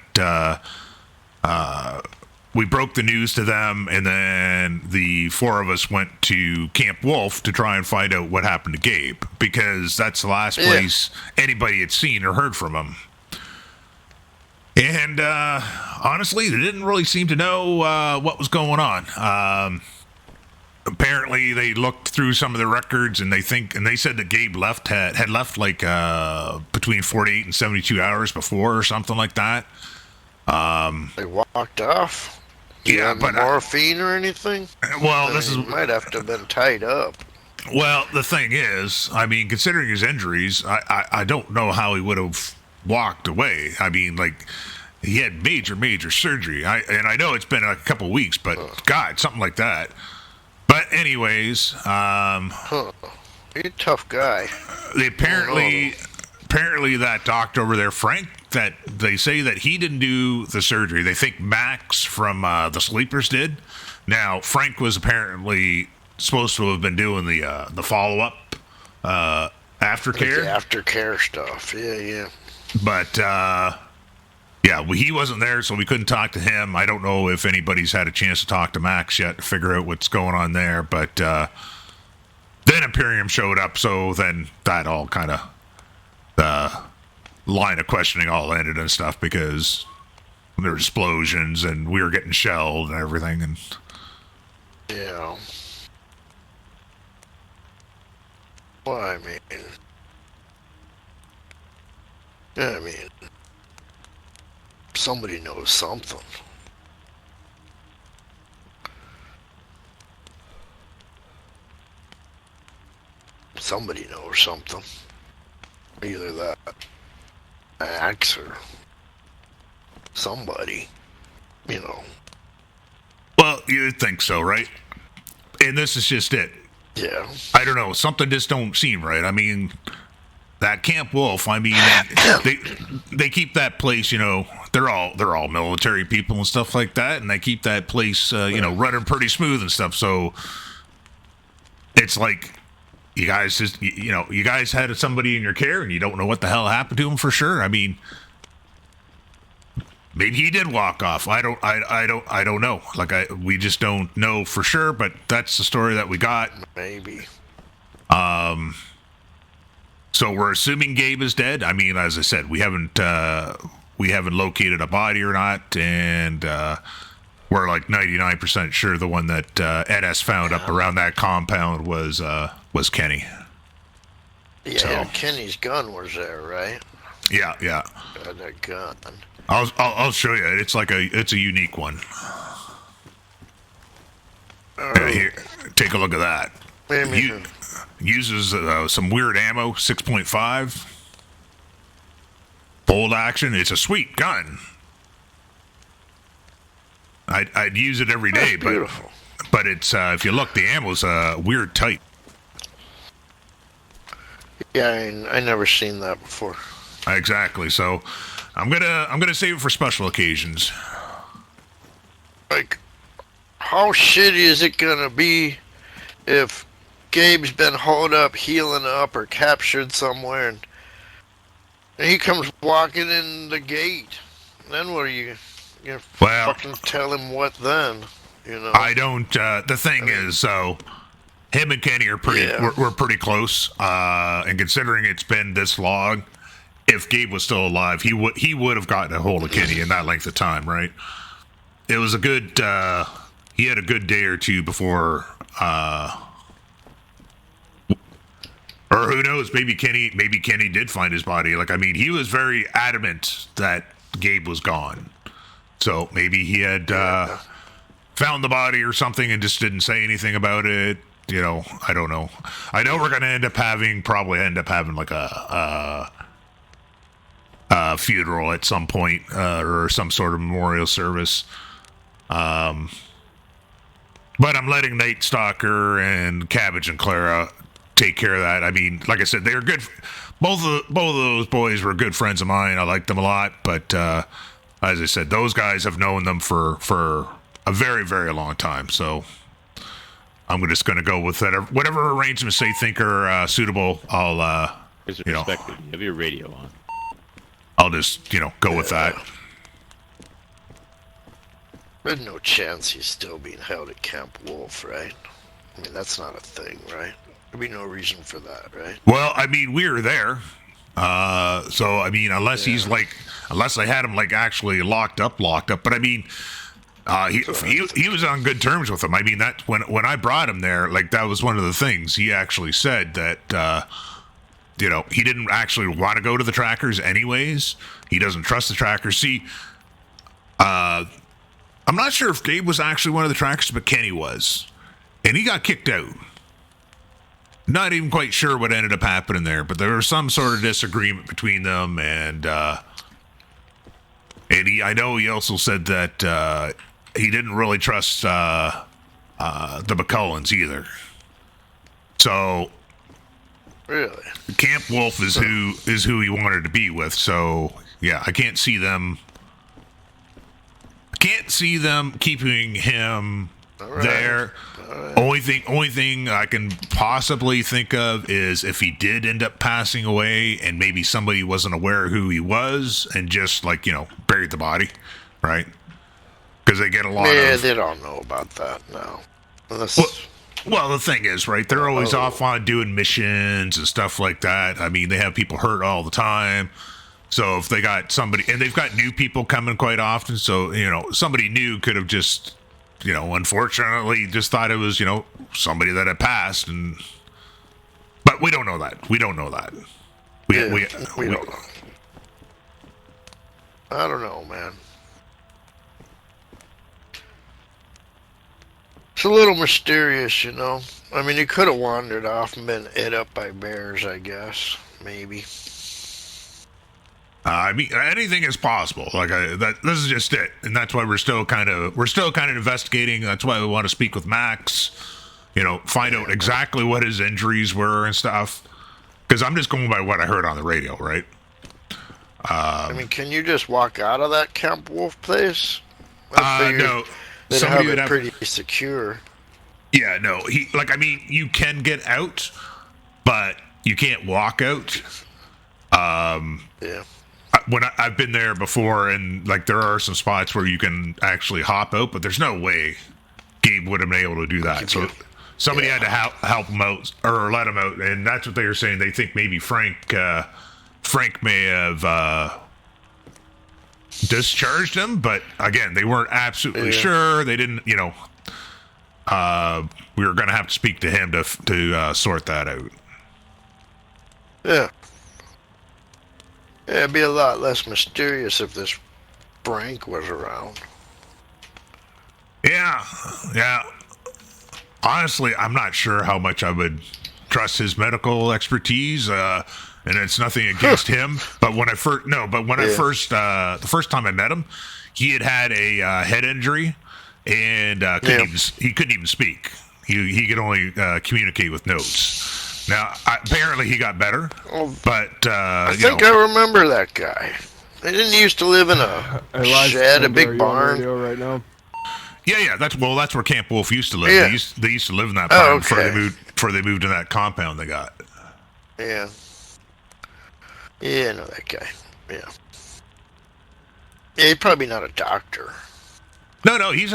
we broke the news to them, and then the four of us went to Camp Wolf to try and find out what happened to Gabe, because that's the last place anybody had seen or heard from him. And honestly, they didn't really seem to know what was going on. Apparently, they looked through some of the records, and they said that Gabe had left like between 48 and 72 hours before, or something like that. They walked off? Yeah, but morphine or anything? well, He might have to have been tied up. Well, the thing is, I mean, considering his injuries, I don't know how he would have walked away. I mean, like, he had major surgery. I know it's been a couple weeks, but God, something like that. But anyways, You're a tough guy. apparently that doctor over there, Frank, that they say that he didn't do the surgery. They think Max from the Sleepers did. Now, Frank was apparently supposed to have been doing the follow-up aftercare. Like the aftercare stuff. Yeah. But, he wasn't there, so we couldn't talk to him. I don't know if anybody's had a chance to talk to Max yet to figure out what's going on there. But then Imperium showed up, so then that all kind of, the line of questioning all ended and stuff, because there were explosions, and we were getting shelled and everything. And Yeah. Well, I mean, somebody knows something. Somebody knows something. Either that Max or somebody. you know. Well, you'd think so, right? And this is just it. Yeah. I don't know. Something just don't seem right. I mean, that Camp Wolf. I mean, they keep that place. You know, they're all military people and stuff like that, and they keep that place, running pretty smooth and stuff. So it's like you guys just, you guys had somebody in your care, and you don't know what the hell happened to him for sure. I mean, maybe he did walk off. I don't know. Like we just don't know for sure. But that's the story that we got. Maybe. So we're assuming Gabe is dead. I mean, as I said, we haven't located a body or not, and we're like 99% sure the one that Ed has found up around that compound was Kenny. Yeah, So. Kenny's gun was there, right? Yeah. Got that gun. I'll show you. It's a unique one. Oh, Yeah, here, take a look at that. maybe. Uses some weird ammo, 6.5. Bolt action. It's a sweet gun. I'd use it every day, That's beautiful. but it's if you look, the ammo's weird type. Yeah, I never seen that before. Exactly. So I'm gonna save it for special occasions. Like, how shitty is it gonna be if Gabe's been hauled up, healing up, or captured somewhere, and he comes walking in the gate? Then what are you gonna fucking tell him what then? You know? I don't. The thing is, so him and Kenny are pretty. Yeah. We're pretty close. And considering it's been this long, if Gabe was still alive, he would have gotten a hold of Kenny in that length of time, right? It was a good. He had a good day or two before. Or who knows? Maybe Kenny did find his body. Like, I mean, he was very adamant that Gabe was gone. So maybe he had found the body or something and just didn't say anything about it. You know, I don't know. I know we're gonna probably end up having like a funeral at some point, or some sort of memorial service. But I'm letting Nate Stalker and Cabbage and Clara take care of that. I mean, like I said, they're good. Both of those boys were good friends of mine. I liked them a lot, but as I said, those guys have known them for a very, very long time. So I'm just going to go with that. Whatever arrangements they think are suitable, I'll Respectfully, you have your radio on. I'll just go with that. There's no chance he's still being held at Camp Wolf, right? I mean, that's not a thing, right? There'd be no reason for that, right? Well, I mean, we were there. So, I mean, unless they had him, like, actually locked up. But, I mean, he was on good terms with them. I mean, that when I brought him there, like, that was one of the things he actually said that, he didn't actually want to go to the trackers anyways. He doesn't trust the trackers. See, I'm not sure if Gabe was actually one of the trackers, but Kenny was. And he got kicked out. Not even quite sure what ended up happening there, but there was some sort of disagreement between them, and I know he also said that he didn't really trust the McCullens either. So, really, Camp Wolf is who he wanted to be with. So, yeah, I can't see them keeping him there. Only thing I can possibly think of is if he did end up passing away and maybe somebody wasn't aware who he was and just buried the body, right? Because they get a lot of... Yeah, they don't know about that now. Well, the thing is, right, they're always off on doing missions and stuff like that. I mean, they have people hurt all the time. So if they got somebody... And they've got new people coming quite often, so, somebody new could have just... unfortunately, just thought it was, somebody that had passed, but we don't know that. We don't know that. We don't know. I don't know, man. It's a little mysterious, I mean, he could have wandered off and been ate up by bears, I guess. Maybe. I mean, anything is possible. This is just it, and that's why we're still kind of investigating. That's why we want to speak with Max. Find out exactly what his injuries were and stuff. Because I'm just going by what I heard on the radio, right? I mean, can you just walk out of that Camp Wolf place? No. They'd Somebody have would it pretty secure. Yeah, no. You can get out, but you can't walk out. Yeah. When I've been there before, and there are some spots where you can actually hop out, but there's no way Gabe would have been able to do that. So somebody had to help him out or let him out, and that's what they were saying. They think maybe Frank may have discharged him, but again, they weren't absolutely sure. They didn't, we were going to have to speak to him to sort that out. Yeah. Yeah, it'd be a lot less mysterious if this Frank was around. Yeah. Honestly, I'm not sure how much I would trust his medical expertise, and it's nothing against him. But the first time I met him, he had a head injury, and he couldn't even speak. He could only communicate with notes. Now, apparently he got better, but I think I remember that guy. They didn't used to live in a shed, a big barn. Right now. Yeah. That's where Camp Wolf used to live. Yeah. They used to live in that barn okay. before they moved to that compound they got. Yeah. Yeah, I know that guy. Yeah. Yeah, he's probably not a doctor. No, he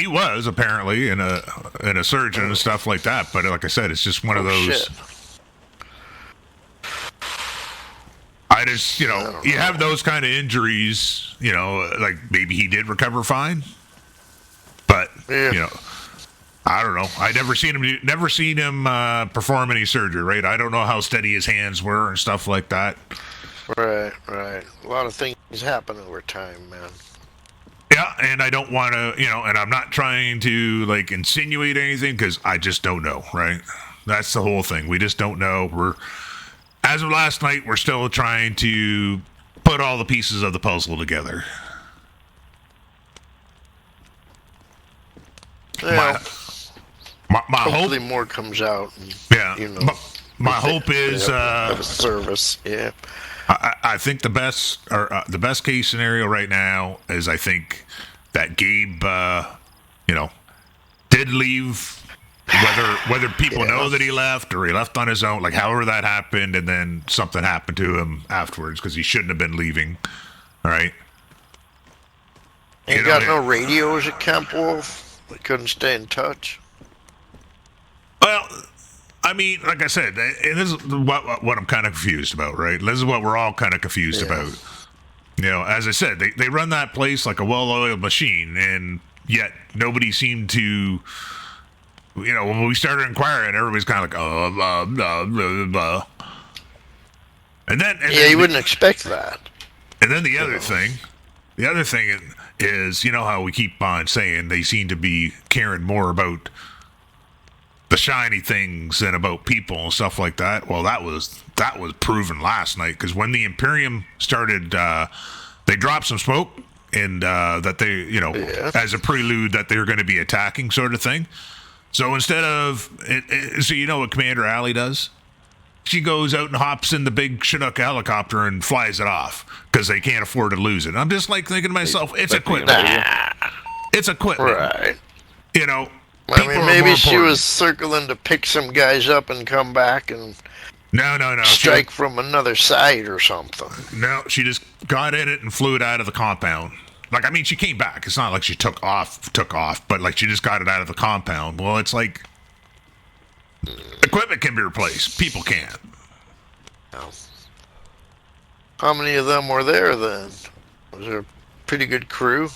was apparently in a surgeon and stuff like that. But like I said, it's just one of those. Shit. I just, you have those kind of injuries, like maybe he did recover fine, but I don't know. I never seen him perform any surgery. Right? I don't know how steady his hands were and stuff like that. Right. A lot of things happen over time, man. Yeah, and I don't want to, and I'm not trying to insinuate anything because I just don't know, right? That's the whole thing. We just don't know. As of last night, we're still trying to put all the pieces of the puzzle together. Well, my hopefully hope, more comes out. And, my hope is have a service. Yeah. I think the best case scenario right now is I think that Gabe, did leave. Whether people know that he left or he left on his own, however that happened, and then something happened to him afterwards because he shouldn't have been leaving. All right. You got no radios at Camp Wolf? We couldn't stay in touch. Well, I mean, like I said, this is what I'm kind of confused about, right? This is what we're all kind of confused about. As I said, they run that place like a well-oiled machine, and yet nobody seemed to. When we started inquiring, everybody's kind of like, blah, blah, blah, blah. And then you wouldn't expect that. And then the other thing is, how we keep on saying they seem to be caring more about the shiny things than about people and stuff like that. Well, that was proven last night because when the Imperium started, they dropped some smoke and that they, as a prelude that they were going to be attacking, sort of thing. So instead of, so what Commander Alley does? She goes out and hops in the big Chinook helicopter and flies it off because they can't afford to lose it. And I'm just thinking to myself, it's equipment. It's equipment. Right. I mean, maybe she was circling to pick some guys up and come back and no, strike from another side or something. No, she just got in it and flew it out of the compound. She came back. It's not like she took off, but she just got it out of the compound. Well, it's equipment can be replaced. People can't. How many of them were there then? Was there a pretty good crew?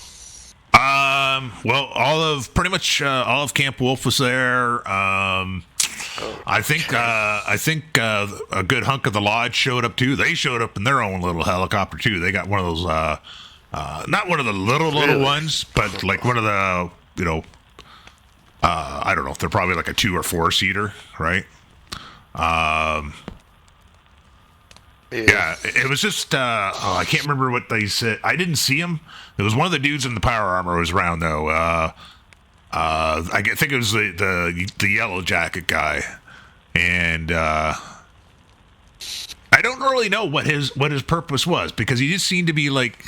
Well, pretty much all of Camp Wolf was there. I think a good hunk of the lodge showed up too. They showed up in their own little helicopter too. They got one of those, not one of the little ones, but one of the, I don't know. They're probably a 2 or 4 seater, right? Yeah, it was just, I can't remember what they said. I didn't see him. It was one of the dudes in the power armor was around, though. I think it was the yellow jacket guy. And, I don't really know what his purpose was, because he just seemed to be like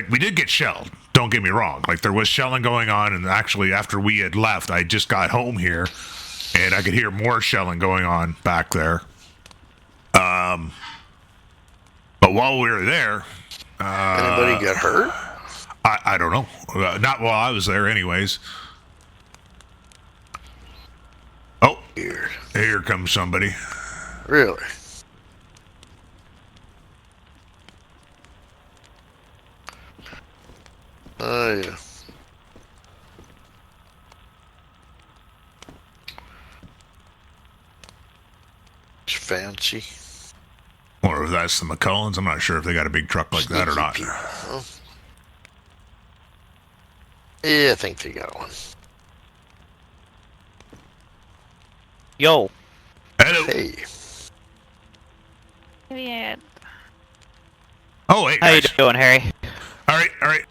we did get shelled. Don't get me wrong. Like, there was shelling going on, and actually, after we had left, I just got home here, and I could hear more shelling going on back there. But while we were there, Anybody get hurt? I don't know. Not while I was there, anyways. Oh, Weird. here comes somebody. Really? Oh, yeah. It's fancy. Or if that's the McCullens. I'm not sure if they got a big truck like that or Sneaky not. people, huh? Yeah, I think they got one. Yo. Hello. Hey. Yeah. Oh, hey, How you guys. doing, Harry? All right.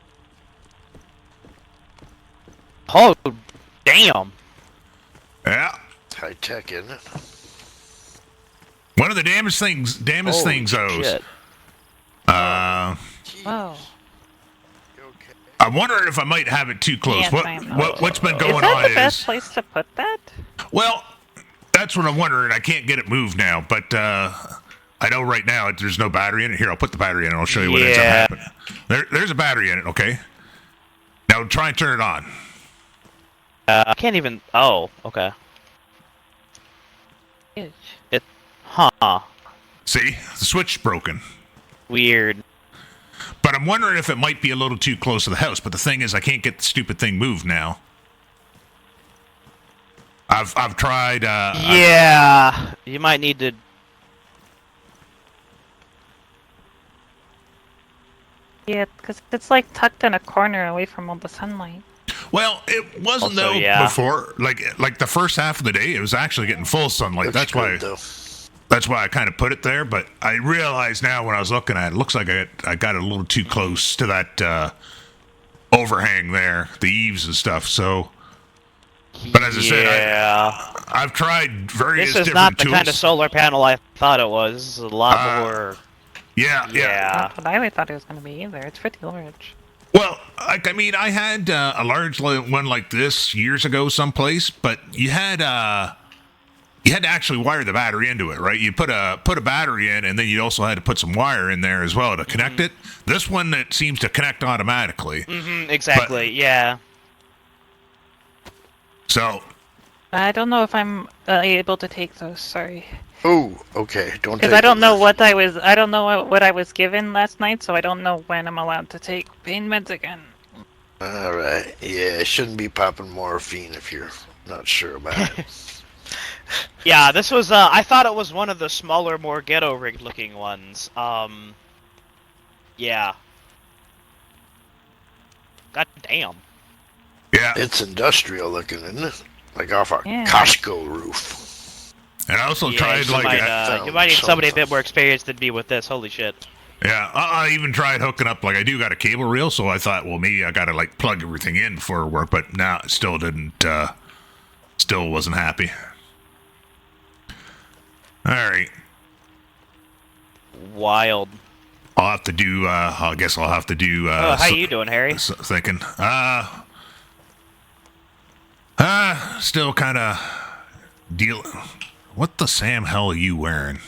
Oh, damn. Yeah. It's high tech, isn't it? One of the damnest things, Holy O's. shit. Whoa. Okay. I'm wondering if I might have it too close. Yeah, What's been Is going that on the best place to put that? well, that's what I'm wondering. I can't get it moved now, but I know right now there's no battery in it. Here, I'll put the battery in and I'll show you what ends up Yeah. happening. There's a battery in it, okay? Now try and turn it on. I can't even. Oh, okay. Huh. See? The switch's broken. Weird. But I'm wondering if it might be a little too close to the house. But the thing is, I can't get the stupid thing moved now. I've tried. Yeah. You might need to. Yeah, because it's like tucked in a corner away from all the sunlight. Well, it wasn't Also, though yeah. before. Like the first half of the day, it was actually getting full sunlight. Looks That's why. good, though. That's why I kind of put it there. But I realize now when I was looking at it, looks like I got a little too close to that overhang there, the eaves and stuff. So. But as I said, yeah. I've tried various This is different not the tools. kind of solar panel I thought it was. This is a lot more. Yeah. That's what I thought it was going to be either. It's pretty large. Well, I mean, I had a large one like this years ago someplace, but you had to actually wire the battery into it, right? You put a battery in, and then you also had to put some wire in there as well to connect it. This one, it seems to connect automatically. Exactly. Yeah. So, I don't know if I'm able to take those. Sorry, Oh, okay. Don't because take I don't it. know what I was. I don't know what I was given last night, so I don't know when I'm allowed to take pain meds again. All right. Yeah, shouldn't be popping morphine if you're not sure about it. Yeah, this was. I thought it was one of the smaller, more ghetto-rigged looking ones. Yeah. God damn. yeah. It's industrial looking, isn't it? Like off a Yeah. Costco roof. And I also Yeah, tried, you like, might, you might need somebody a bit more experienced than me with this. Holy shit. yeah, I even tried hooking up, like, I do got a cable reel, so I thought, well, maybe I got to, like, plug everything in before it worked, but no, it still didn't, still wasn't happy. All right. Wild. I'll have to do, I guess I'll have to do, How you doing, Harry? thinking. Still kind of dealing. What the Sam hell are you wearing?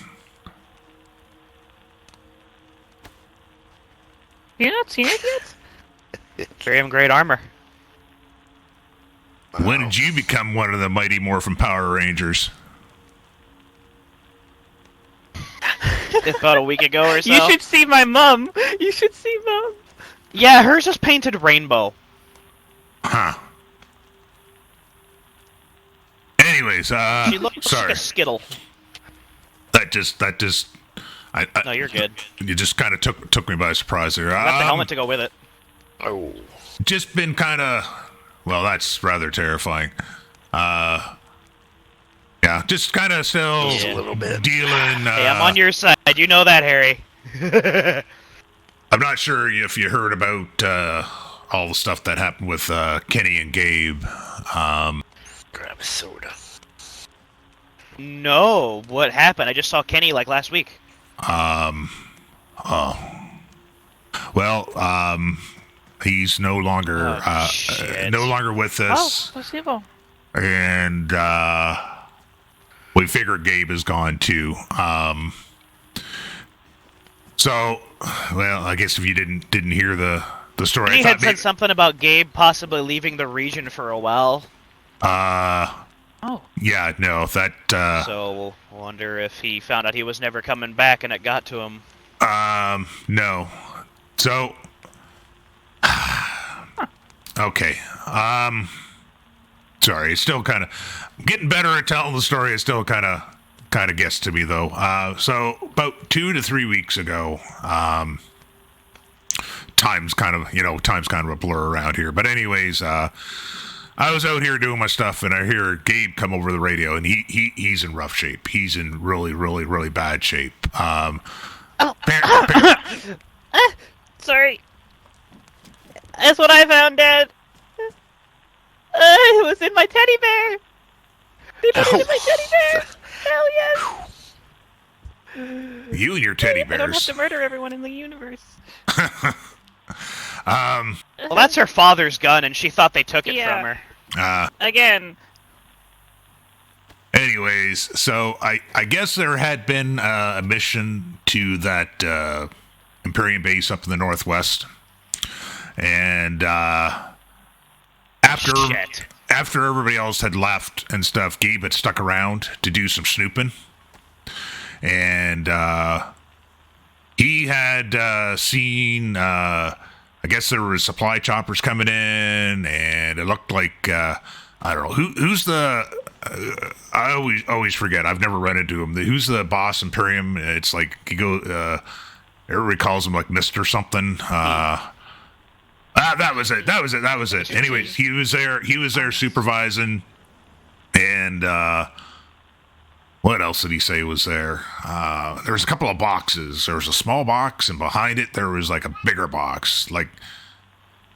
You not seen it yet? Very great armor. When did you become one of the Mighty Morphin Power Rangers? About a week ago or so. You should see my mom. You should see mom. Yeah, hers is painted rainbow. Huh. Anyways, She looks like sorry. a skittle. That just, No, you're good. you just kind of took me by surprise there. Got the helmet to go with it. Oh. Just been kind of, well, that's rather terrifying. Yeah, Yeah, just kind of still Just a little bit. dealing. Hey, I'm on your side. You know that, Harry. I'm not sure if you heard about all the stuff that happened with Kenny and Gabe. Grab a soda. No, what happened? I just saw Kenny like last week. He's no longer shit. no longer with Oh, us, possible. and we figured Gabe is gone too. So, well, I guess if you didn't hear the story, Kenny I had thought said something about Gabe possibly leaving the region for a while. Oh. yeah, no, that So we'll wonder if he found out he was never coming back and it got to him. no. So, okay. Sorry, it's still kind of getting better at telling the story. It still kind of gets to me though. So about 2 to 3 weeks ago, time's kind of a blur around here. But anyways, I was out here doing my stuff, and I hear Gabe come over the radio, and he's in rough shape. He's in really, really, really bad shape. Sorry. That's what I found, Dad. It was in my teddy bear. They put it in my teddy bear. Hell yes. You and your teddy I don't have bears. to murder everyone in the universe. Well, that's her father's gun, and she thought they took it Yeah. from her. Again. Anyways, so I guess there had been a mission to that Imperium base up in the northwest, and Shit. after everybody else had left and stuff, Gabe had stuck around to do some snooping, and he had seen. I guess there were supply choppers coming in, and it looked like I don't know who's the. I always forget. I've never run into him. Who's the boss Imperium? It's like he go. Everybody calls him like Mister something. That was it. Anyways, he was there supervising, and what else did he say was there? There was a couple of boxes. There was a small box, and behind it there was like a bigger box, like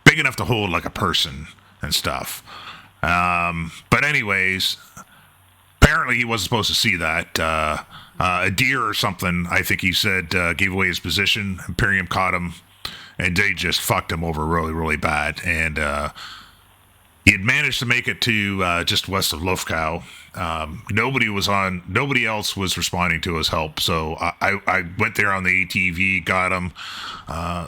big enough to hold like a person and stuff. But anyways, apparently he wasn't supposed to see that. A deer or something, I think he said, gave away his position. Imperium caught him, and they just fucked him over really, really bad. And he had managed to make it to just west of Lufkow. Nobody else was responding to his help. So I went there on the ATV, got him,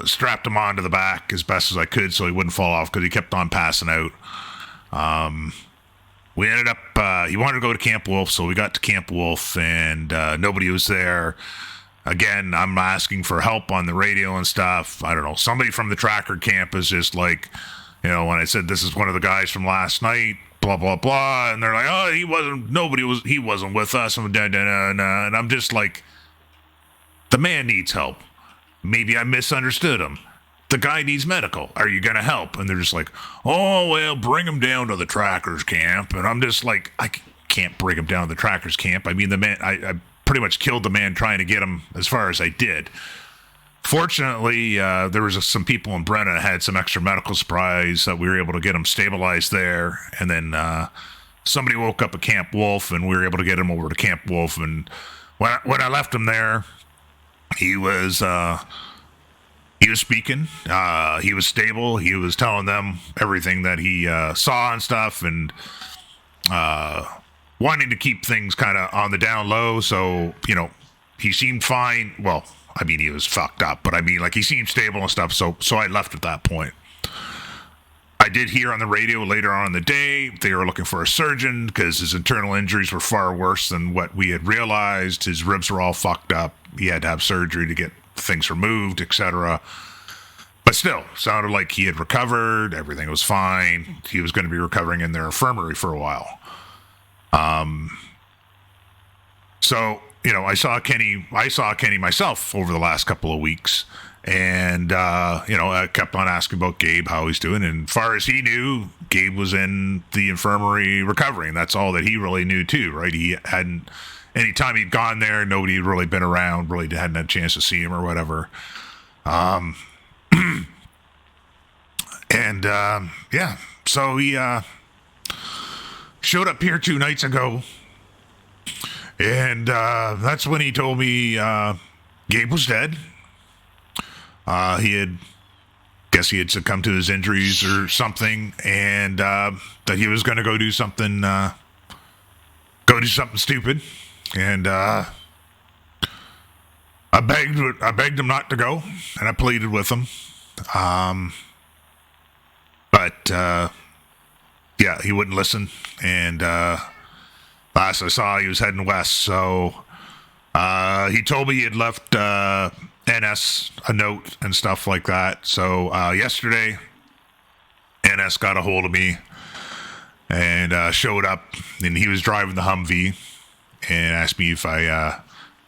strapped him onto the back as best as I could so he wouldn't fall off because he kept on passing out. We ended up, he wanted to go to Camp Wolf, so we got to Camp Wolf, and nobody was there. Again, I'm asking for help on the radio and stuff. I don't know. Somebody from the tracker camp is just like, when I said this is one of the guys from last night, blah, blah, blah, and they're like, oh, he wasn't with us, and I'm just like, the man needs help. Maybe I misunderstood him. The guy needs medical. Are you going to help? And they're just like, oh, well, bring him down to the trackers camp. And I'm just like, I can't bring him down to the trackers camp. I mean, the man, I pretty much killed the man trying to get him as far as I did. Fortunately, there was some people in Brenna that had some extra medical supplies that we were able to get him stabilized there. And then somebody woke up at Camp Wolf, and we were able to get him over to Camp Wolf. And when I left him there, he was speaking. He was stable. He was telling them everything that he saw and stuff, and wanting to keep things kind of on the down low. So, he seemed fine. Well, I mean, he was fucked up, but I mean, like, he seemed stable and stuff. So I left at that point. I did hear on the radio later on in the day they were looking for a surgeon because his internal injuries were far worse than what we had realized. His ribs were all fucked up. He had to have surgery to get things removed, etc. But still, sounded like he had recovered. Everything was fine. He was going to be recovering in their infirmary for a while. So I saw Kenny myself over the last couple of weeks, and I kept on asking about Gabe, how he's doing, and as far as he knew, Gabe was in the infirmary recovering. That's all that he really knew too, right? He hadn't, anytime he'd gone there, nobody had really been around, really hadn't had a chance to see him or whatever. So he showed up here 2 nights ago, and that's when he told me Gabe was dead. He had succumbed to his injuries or something, and that he was going to go do something stupid. And I begged him not to go, and I pleaded with him. But he wouldn't listen. And last I saw, he was heading west. So he told me he had left NS a note and stuff like that. So yesterday, NS got a hold of me and showed up, and he was driving the Humvee and asked me if I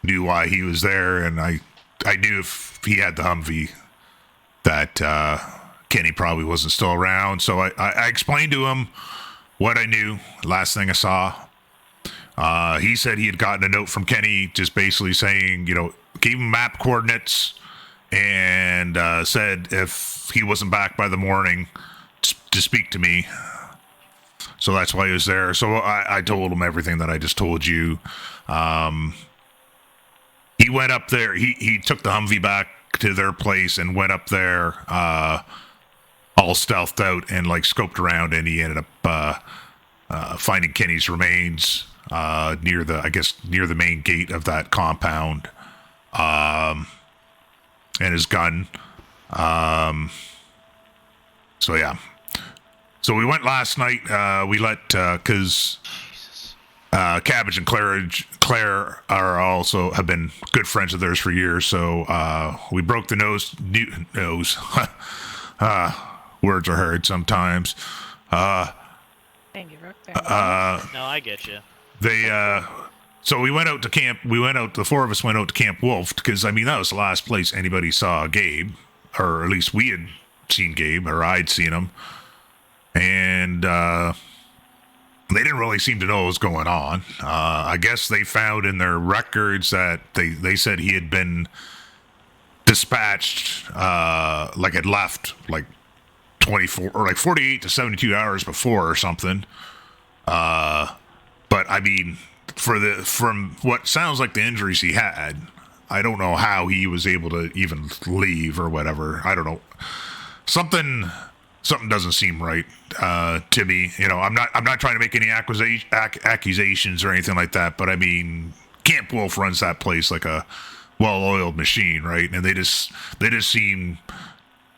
knew why he was there, and I knew if he had the Humvee that Kenny probably wasn't still around. So I explained to him what I knew. Last thing I saw, he said he had gotten a note from Kenny just basically saying, gave him map coordinates and said if he wasn't back by the morning to speak to me. So that's why he was there. So I told him everything that I just told you. He went up there. He took the Humvee back to their place and went up there all stealthed out and scoped around, and he ended up finding Kenny's remains near the main gate of that compound, and his gun. So we went last night. We let because Cabbage and Claire have been good friends of theirs for years. So we broke the nose. Words are hard sometimes. Thank you, Rook. No, I get you. So we went out to camp. The 4 of us went out to Camp Wolf because that was the last place anybody saw Gabe, or at least we had seen Gabe, or I'd seen him, and they didn't really seem to know what was going on. I guess they found in their records that they said he had been dispatched, had left 24 or 48 to 72 hours before or something. But from what sounds like the injuries he had, I don't know how he was able to even leave or whatever. I don't know. Something doesn't seem right to me. I'm not trying to make any accusations or anything like that, but Camp Wolf runs that place like a well-oiled machine, right? And they just seem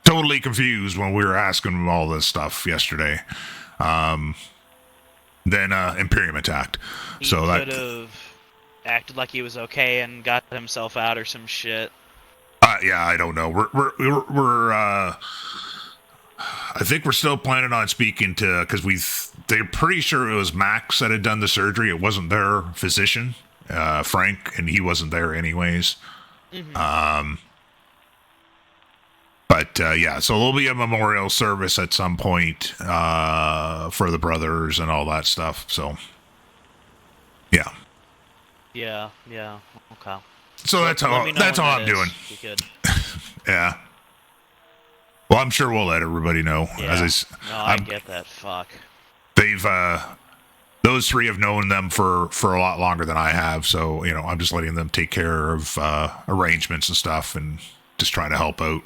totally confused when we were asking them all this stuff yesterday. Then Imperium attacked. He so could have acted like he was okay and got himself out or some shit. I don't know. We're I think we're still planning on speaking to, because they're pretty sure it was Max that had done the surgery. It wasn't their physician, Frank, and he wasn't there anyways. Mm-hmm. So there'll be a memorial service at some point for the brothers and all that stuff. So, yeah. Yeah. Okay. So that's all I'm doing. You could. Yeah. Well, I'm sure we'll let everybody know. Yeah. I get that. Fuck. They've those 3 have known them for a lot longer than I have. So I'm just letting them take care of arrangements and stuff, and just trying to help out.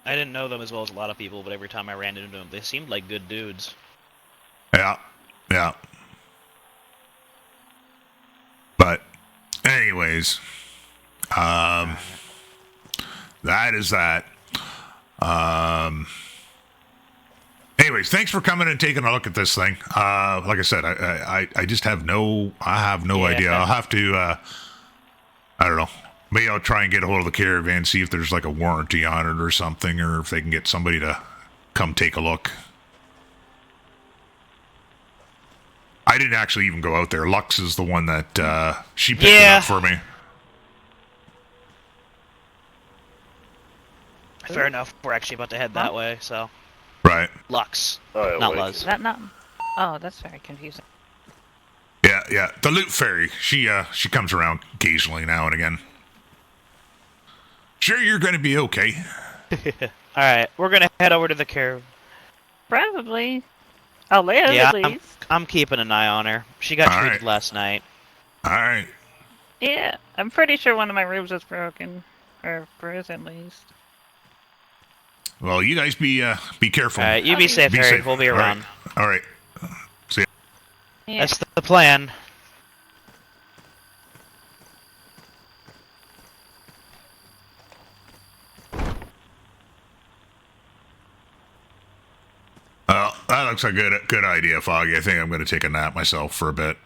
I didn't know them as well as a lot of people, but every time I ran into them, they seemed like good dudes. Yeah. But, anyways, that is that. Anyways, thanks for coming and taking a look at this thing. Like I said, I just have no idea. I'll have to, I don't know. Maybe I'll try and get a hold of the caravan, see if there's a warranty on it or something, or if they can get somebody to come take a look. I didn't actually even go out there. Lux is the one that she picked it Yeah. up for me. Fair enough. We're actually about to head that way, so. Right. Lux, Oh, yeah, not wait. Luz. Is that not? Oh, that's very confusing. Yeah. The loot fairy. She comes around occasionally now and again. Sure, you're going to be okay. Alright, we're gonna head over to the caravan. Probably. I'll live Yeah, at least. I'm keeping an eye on her. She got All treated right. last night. All right. Yeah, I'm pretty sure one of my ribs was broken. Or bruised at least. Well, you guys be careful. Alright, you be safe, Be Harry. safe. We'll be All right. around. All right. See ya. Yeah. That's the plan. That looks like a good idea, Foggy. I think I'm going to take a nap myself for a bit.